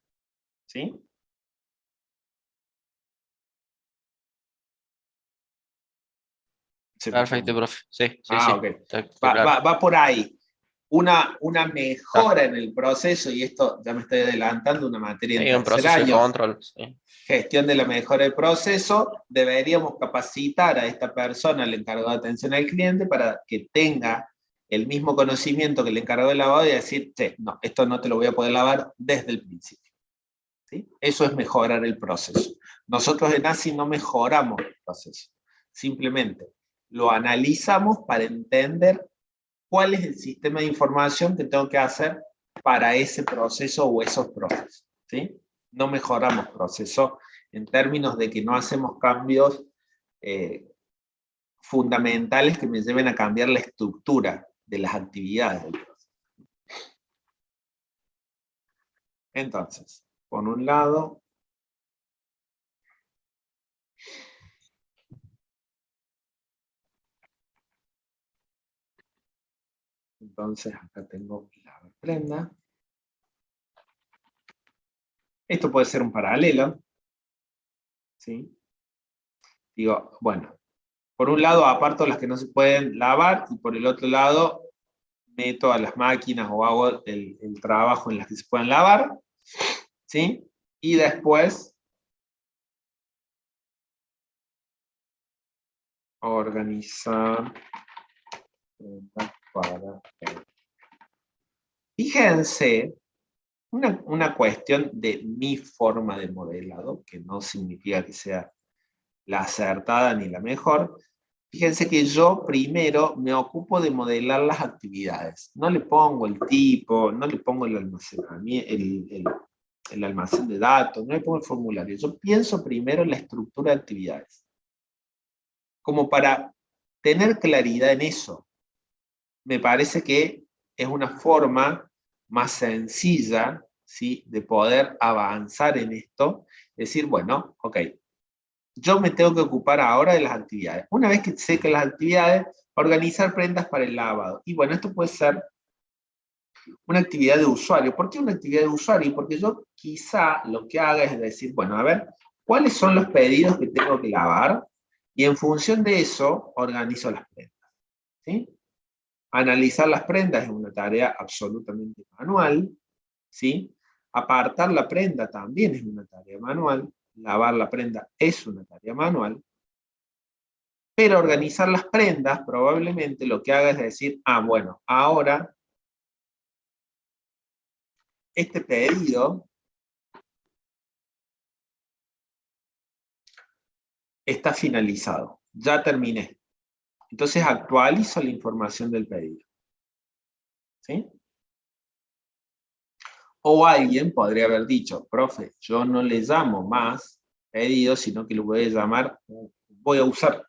¿sí? Se me Perfecto, fue. profe. Sí, sí. Ok. Está claro. Va por ahí. Una mejora en el proceso, y esto ya me estoy adelantando, una materia en Hay un tercer proceso de año, control. Sí. gestión de la mejora del proceso, deberíamos capacitar a esta persona, el encargado de atención al cliente, para que tenga el mismo conocimiento que el encargado de lavado y decir, che, no, esto no te lo voy a poder lavar desde el principio. ¿Sí? Eso es mejorar el proceso. Nosotros en ASI no mejoramos el proceso, simplemente lo analizamos para entender cuál es el sistema de información que tengo que hacer para ese proceso o esos procesos, ¿sí? No mejoramos proceso en términos de que no hacemos cambios fundamentales que me lleven a cambiar la estructura de las actividades del proceso. Entonces, por un lado, entonces acá tengo la prenda. Esto puede ser un paralelo, ¿sí? Digo, bueno, por un lado aparto las que no se pueden lavar y por el otro lado meto a las máquinas o hago el trabajo en las que se pueden lavar, ¿sí? Y después organizar para... Fíjense, una cuestión de mi forma de modelado, que no significa que sea la acertada ni la mejor. Fíjense que yo primero me ocupo de modelar las actividades. No le pongo el tipo, no le pongo el almacenamiento, el almacén de datos, no le pongo el formulario. Yo pienso primero en la estructura de actividades. Como para tener claridad en eso. Me parece que es una forma más sencilla, ¿sí?, de poder avanzar en esto. Decir, bueno, ok, yo me tengo que ocupar ahora de las actividades. Una vez que sé que las actividades, organizar prendas para el lavado. Y bueno, esto puede ser una actividad de usuario. ¿Por qué una actividad de usuario? Porque yo quizá lo que haga es decir, bueno, a ver, ¿cuáles son los pedidos que tengo que lavar? Y en función de eso, organizo las prendas, ¿sí? Analizar las prendas es una tarea absolutamente manual, ¿sí? Apartar la prenda también es una tarea manual. Lavar la prenda es una tarea manual. Pero organizar las prendas probablemente lo que haga es decir, bueno, ahora este pedido está finalizado, ya terminé. Entonces actualizo la información del pedido. ¿Sí? O alguien podría haber dicho, profe, yo no le llamo más pedido, sino que lo voy a llamar, voy a usar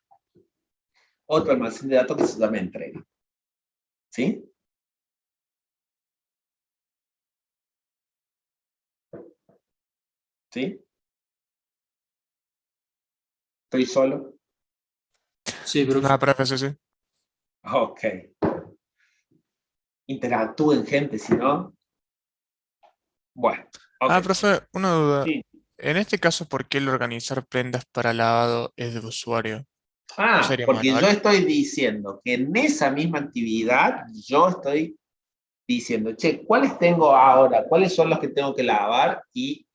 otro almacén de datos que se llama entrega. ¿Sí? ¿Sí? ¿Estoy solo? Sí, profe. Nada, profe, sí, sí. Ok. Interactúen, gente, si no. Bueno. Ah, Ok. profe, una duda. Sí. En este caso, ¿por qué el organizar prendas para lavado es de usuario? ¿No sería Porque yo manual? estoy diciendo que en esa misma actividad yo estoy diciendo, che, ¿cuáles tengo ahora? ¿Cuáles son los que tengo que lavar? Y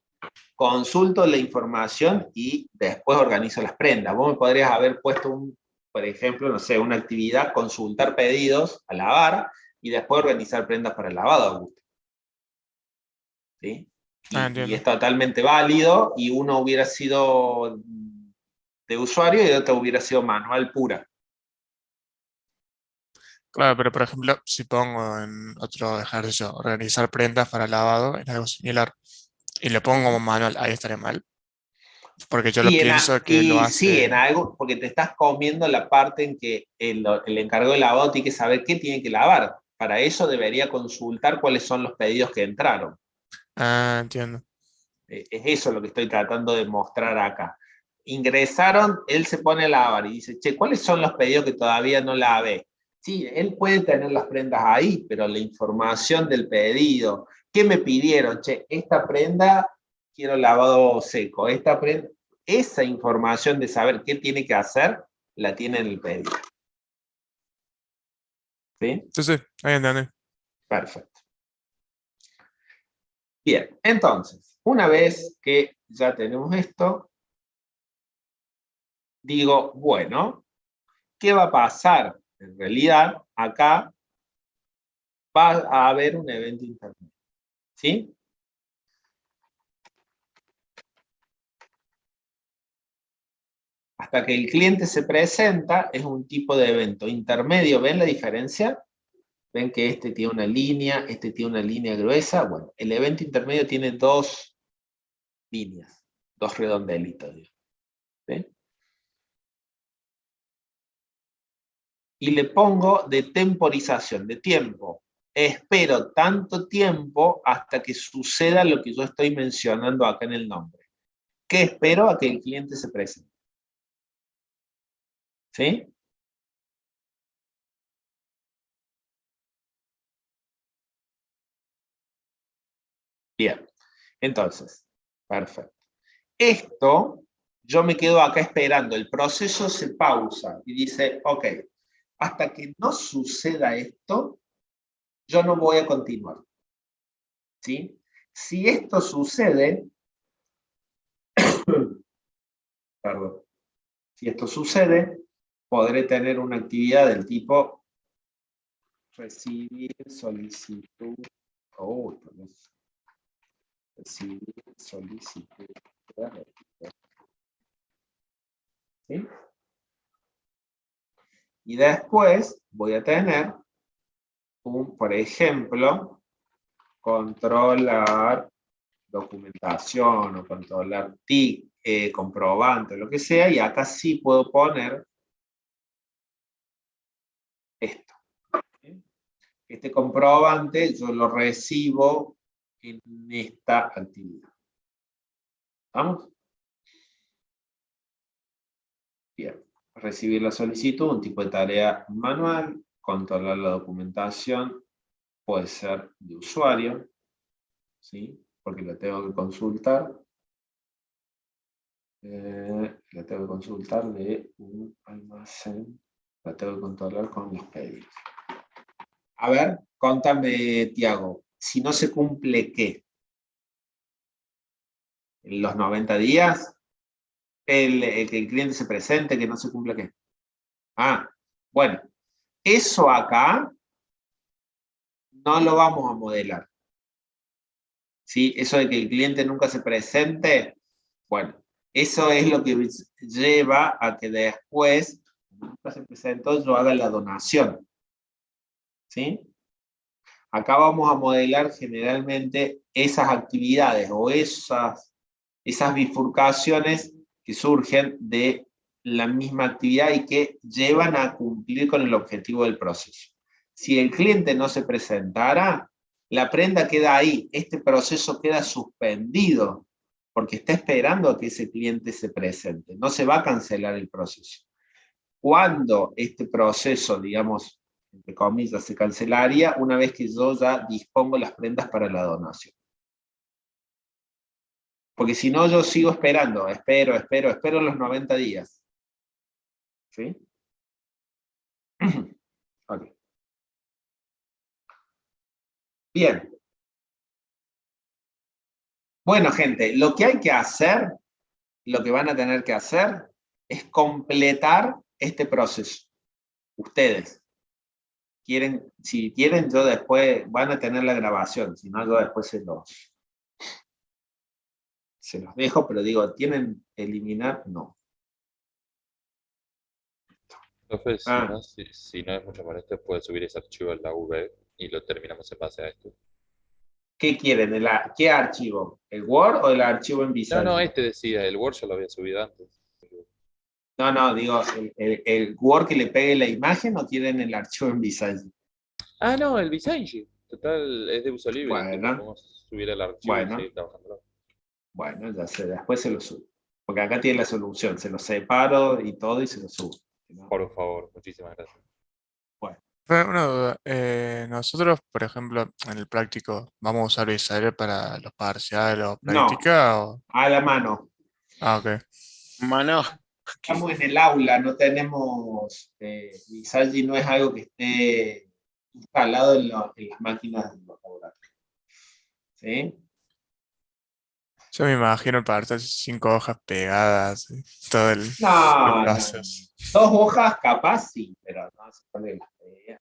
consulto la información y después organizo las prendas. Vos me podrías haber puesto, por ejemplo, no sé, una actividad, consultar pedidos a lavar y después organizar prendas para el lavado, Augusto. ¿Sí? Y Entiendo. es totalmente válido y uno hubiera sido de usuario y otro hubiera sido manual pura. Claro, pero por ejemplo, si pongo en otro ejercicio organizar prendas para lavado, es algo similar, y le pongo como manual, ahí estaré mal. Porque yo lo pienso que lo Y sí, hace. en algo, porque te estás comiendo la parte en que el encargado de lavado tiene que saber qué tiene que lavar. Para eso debería consultar cuáles son los pedidos que entraron. Ah, entiendo. Es eso lo que estoy tratando de mostrar acá. Ingresaron, él se pone a lavar y dice, che, ¿cuáles son los pedidos que todavía no lavé? Sí, él puede tener las prendas ahí, pero la información del pedido, ¿qué me pidieron? Che, esta prenda quiero lavado seco, esta prenda, esa información de saber qué tiene que hacer, la tiene en el pedido. ¿Sí? Sí, sí, ahí entendí. Perfecto. Bien, entonces, una vez que ya tenemos esto, digo, bueno, ¿qué va a pasar? En realidad, acá va a haber un evento intermedio. ¿Sí? Hasta que el cliente se presenta, es un tipo de evento intermedio. ¿Ven la diferencia? ¿Ven que este tiene una línea, este tiene una línea gruesa? Bueno, el evento intermedio tiene dos líneas, dos redondelitos. ¿Sí? Y le pongo de temporización, de tiempo. Espero tanto tiempo hasta que suceda lo que yo estoy mencionando acá en el nombre. ¿Qué espero? A que el cliente se presente. ¿Sí? Bien. Entonces, perfecto. Esto, yo me quedo acá esperando. El proceso se pausa y dice, ok, hasta que no suceda esto, yo no voy a continuar. ¿Sí? Si esto sucede, perdón, si esto sucede, podré tener una actividad del tipo recibir solicitud, recibir solicitud de registro. ¿Sí? Y después voy a tener por ejemplo, controlar documentación o controlar TIC, comprobante, lo que sea, y acá sí puedo poner esto. Este comprobante yo lo recibo en esta actividad. ¿Vamos? Bien. Recibir la solicitud, un tipo de tarea manual, controlar la documentación, puede ser de usuario, ¿sí? Porque la tengo que consultar. La tengo que consultar de un almacén, la tengo que controlar con los pedidos. A ver, contame, Tiago, si no se cumple, ¿qué? ¿En los 90 días? Que el cliente se presente, que no se cumple, ¿qué? Ah, bueno, eso acá no lo vamos a modelar. ¿Sí? Eso de que el cliente nunca se presente, bueno, eso es lo que lleva a que después, nunca se presentó, yo haga la donación. ¿Sí? Acá vamos a modelar generalmente esas actividades o esas bifurcaciones que surgen de la misma actividad y que llevan a cumplir con el objetivo del proceso. Si el cliente no se presentara, la prenda queda ahí, este proceso queda suspendido, porque está esperando a que ese cliente se presente, no se va a cancelar el proceso. Cuando este proceso, digamos, entre comillas, se cancelaría una vez que yo ya dispongo las prendas para la donación. Porque si no, yo sigo esperando, espero los 90 días. ¿Sí? Ok. Bien. Bueno, gente, lo que hay que hacer, lo que van a tener que hacer, es completar este proceso. Ustedes. Si quieren, yo después, van a tener la grabación, si no, yo después se los dejo, pero digo, ¿tienen eliminar? No. Profe, si no es mucho molestia, puede subir ese archivo en la V y lo terminamos en base a esto. ¿Qué quieren? ¿Qué archivo? ¿El Word o el archivo en Visage? No, este decía, el Word ya lo había subido antes. No, digo, ¿el Word que le pegue la imagen o quieren el archivo en Visage? Ah, no, el Visage. Total, es de uso libre. Bueno, Podemos subir el archivo y seguir trabajando. Bueno, ya sé, después se lo subo. Porque acá tiene la solución, se lo separo y todo y se lo subo. Por favor, muchísimas gracias. Una duda. Nosotros, por ejemplo, en el práctico, ¿vamos a usar Visage para los parciales o práctica? No, a la mano. Ah, ok. Mano. Estamos en el aula, no tenemos, Visage no es algo que esté instalado en las máquinas de los laboratorios. ¿Sí? Yo me imagino el parcial 5 hojas pegadas, todo el No. proceso. 2 hojas capaz sí, pero no se puede.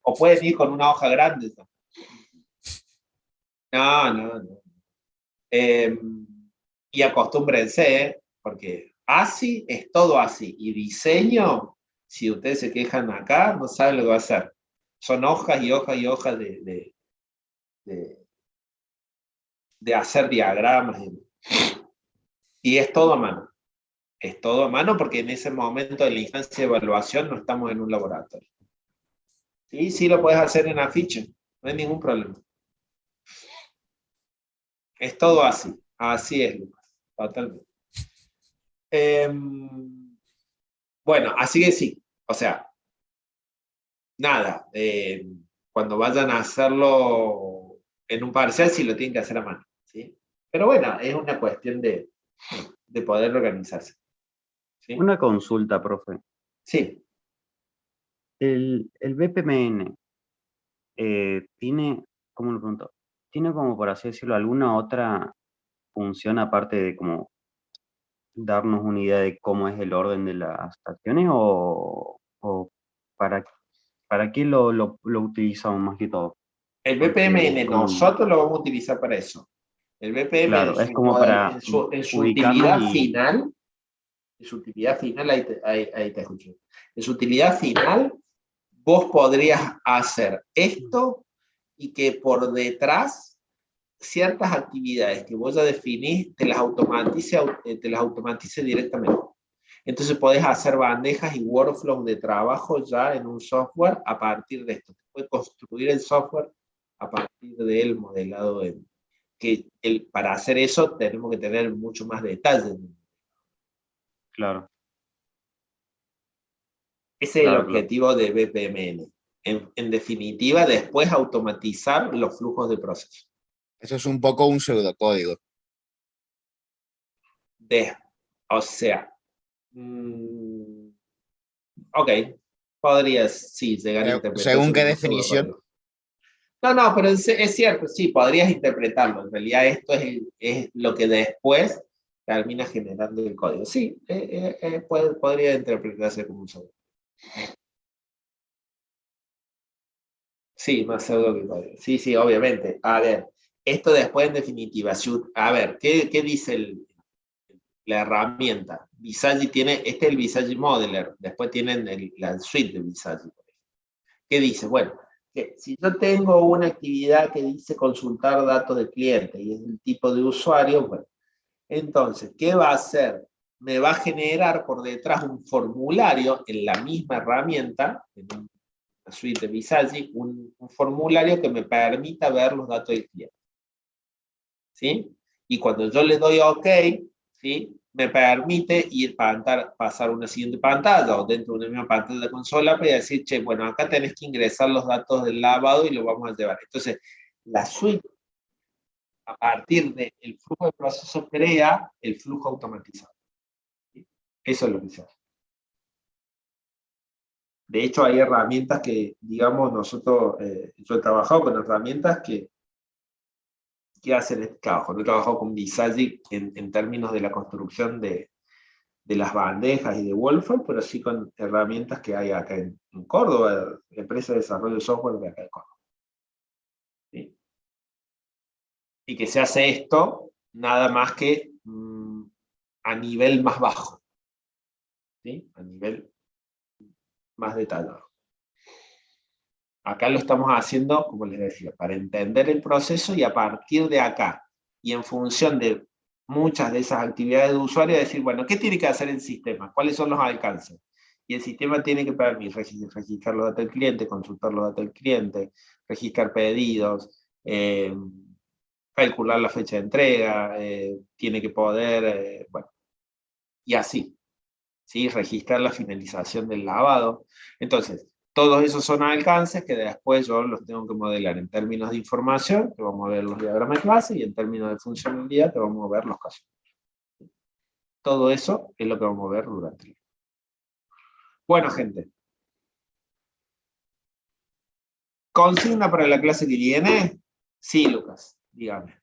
O pueden ir con una hoja grande. No. Y acostúmbrense, porque así es todo así. Y diseño, si ustedes se quejan acá, no saben lo que va a hacer. Son hojas y hojas y hojas de hacer diagramas. Y es todo a mano. Es todo a mano porque en ese momento de la instancia de evaluación no estamos en un laboratorio. Sí lo puedes hacer en afiche, no hay ningún problema. Es todo así. Así es, Lucas. Totalmente. Bueno, así que sí. O sea, nada. Cuando vayan a hacerlo en un parcial, sí lo tienen que hacer a mano. ¿Sí? Pero bueno, es una cuestión de poder organizarse. ¿Sí? Una consulta, profe. Sí. El BPMN tiene, ¿cómo lo pregunto? ¿Tiene como, por así decirlo, alguna otra función aparte de como darnos una idea de cómo es el orden de las acciones o para qué lo utilizamos más que todo? El BPMN nosotros lo vamos a utilizar para eso. El BPMN claro, es como para en su ubicarnos utilidad final, ahí te escucho. En su utilidad final, vos podrías hacer esto y que por detrás ciertas actividades que vos ya definís te las automatice directamente. Entonces podés hacer bandejas y workflows de trabajo ya en un software a partir de esto. Puedes construir el software a partir del modelado para hacer eso tenemos que tener mucho más detalle. Claro. Ese es el objetivo de BPMN. En definitiva, después automatizar los flujos de proceso. Eso es un poco un pseudocódigo. O sea, ok, podrías, sí, llegar a interpretar. ¿Según qué definición? No, pero es cierto, sí, podrías interpretarlo. En realidad esto es lo que después termina generando el código. Sí, podría interpretarse como un software. Sí, más pseudo que código. Sí, sí, obviamente. A ver, esto después en definitiva. A ver, ¿qué dice la herramienta? Visagi tiene, este es el Visagi Modeler, después tienen la suite de Visagi. ¿Qué dice? Bueno, que si yo tengo una actividad que dice consultar datos del cliente y es el tipo de usuario, bueno, entonces, ¿qué va a hacer? Me va a generar por detrás un formulario en la misma herramienta, en una suite de Visagi, un formulario que me permita ver los datos del cliente. ¿Sí? Y cuando yo le doy OK, ¿sí? Me permite pasar a una siguiente pantalla o dentro de una misma pantalla de consola para decir, che, bueno, acá tenés que ingresar los datos del lavado y lo vamos a llevar. Entonces, la suite, a partir del flujo de proceso, crea el flujo automatizado. ¿Sí? Eso es lo que se hace. De hecho, hay herramientas que, digamos, yo he trabajado con herramientas que hacen este trabajo. No he trabajado con Visagi en términos de la construcción de las bandejas y de Wolfram, pero sí con herramientas que hay acá en Córdoba, empresa de desarrollo de software de acá en Córdoba. ¿Sí? Y que se hace esto nada más que a nivel más bajo, ¿sí? A nivel más detallado. Acá lo estamos haciendo, como les decía, para entender el proceso y a partir de acá, y en función de muchas de esas actividades de usuario, decir, bueno, ¿qué tiene que hacer el sistema? ¿Cuáles son los alcances? Y el sistema tiene que permitir registrar los datos del cliente, consultar los datos del cliente, registrar pedidos, calcular la fecha de entrega, tiene que poder, bueno, y así, ¿sí? Registrar la finalización del lavado. Entonces, todos esos son alcances que después yo los tengo que modelar en términos de información, que vamos a ver los diagramas de clase, y en términos de funcionalidad, que vamos a ver los casos. Todo eso es lo que vamos a ver durante el... Bueno, gente. ¿Consigna para la clase que viene? Sí, Lucas, dígame.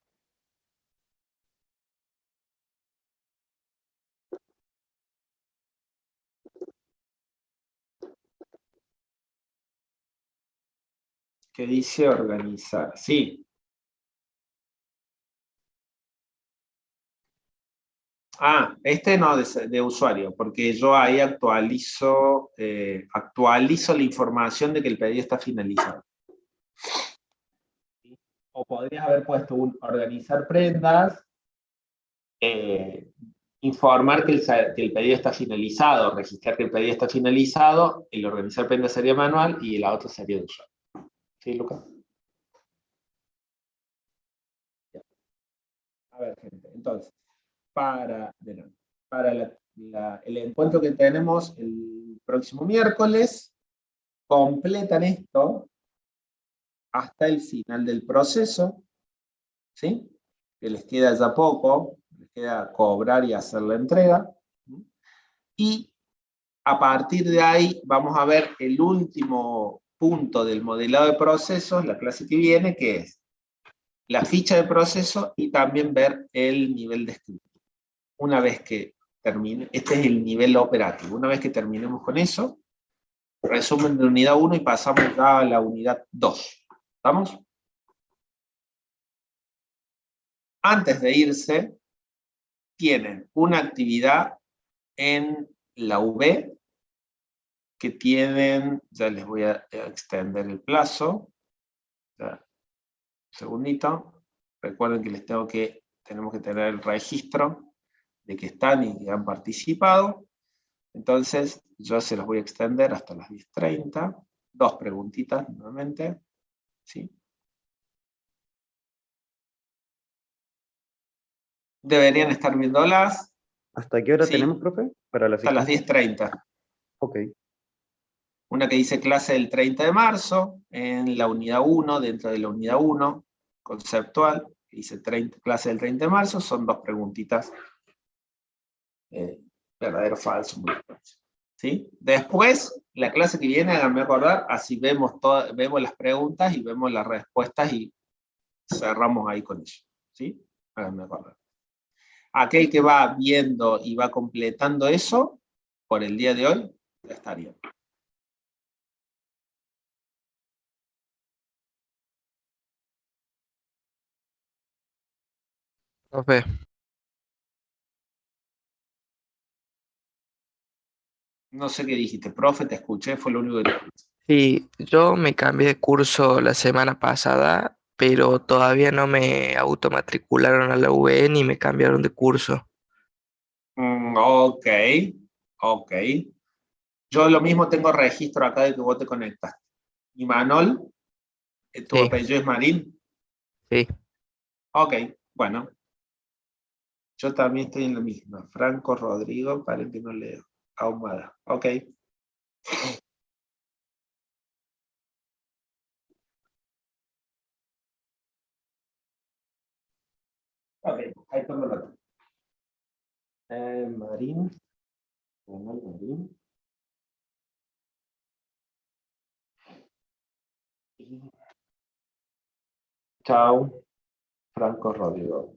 ¿Qué dice organizar? Sí. Este no, de usuario, porque yo ahí actualizo la información de que el pedido está finalizado. O podrías haber puesto organizar prendas, informar que el pedido está finalizado, registrar que el pedido está finalizado, el organizar prendas sería manual y la otra sería de usuario. ¿Sí, Lucas? A ver, gente, entonces, para el encuentro que tenemos el próximo miércoles, completan esto hasta el final del proceso, ¿sí? Que les queda ya poco, les queda cobrar y hacer la entrega. Y a partir de ahí vamos a ver el último punto del modelado de procesos, la clase que viene, que es la ficha de proceso y también ver el nivel de escritura. Una vez que termine, este es el nivel operativo. Una vez que terminemos con eso, resumen de unidad 1 y pasamos ya a la unidad 2. ¿Estamos? Antes de irse, tienen una actividad en la UB que tienen, ya les voy a extender el plazo. Ya, un segundito. Recuerden que tenemos que tener el registro de que están y que han participado. Entonces, yo se los voy a extender hasta las 10:30. 2 preguntitas nuevamente. ¿Sí? Deberían estar viéndolas. ¿Hasta qué hora Sí. tenemos, profe? Para la Hasta las 10:30. Ok. Una que dice clase del 30 de marzo, en la unidad 1, dentro de la unidad 1, conceptual, dice clase del 30 de marzo, son 2 preguntitas, verdadero o falso. ¿Sí? Después, La clase que viene, háganme acordar, así vemos, vemos las preguntas y vemos las respuestas y cerramos ahí con eso. ¿Sí? Háganme acordar. Aquel que va viendo y va completando eso, por el día de hoy, ya estaría. Profe, No sé qué dijiste, profe, te escuché, fue lo único que te escuché. sí, yo me cambié de curso la semana pasada, pero todavía no me automatricularon a la UB ni me cambiaron de curso. Ok, ok. Yo lo mismo tengo registro acá de que vos te conectaste. ¿Y Manol? ¿Tu Sí, apellido es Marín? sí. Ok, bueno. Yo también estoy en la misma. Franco Rodrigo, para que no leo. Ahumada. Ok. Ok, ahí tomo nota. Marín. Marín. Chao. Franco Rodrigo.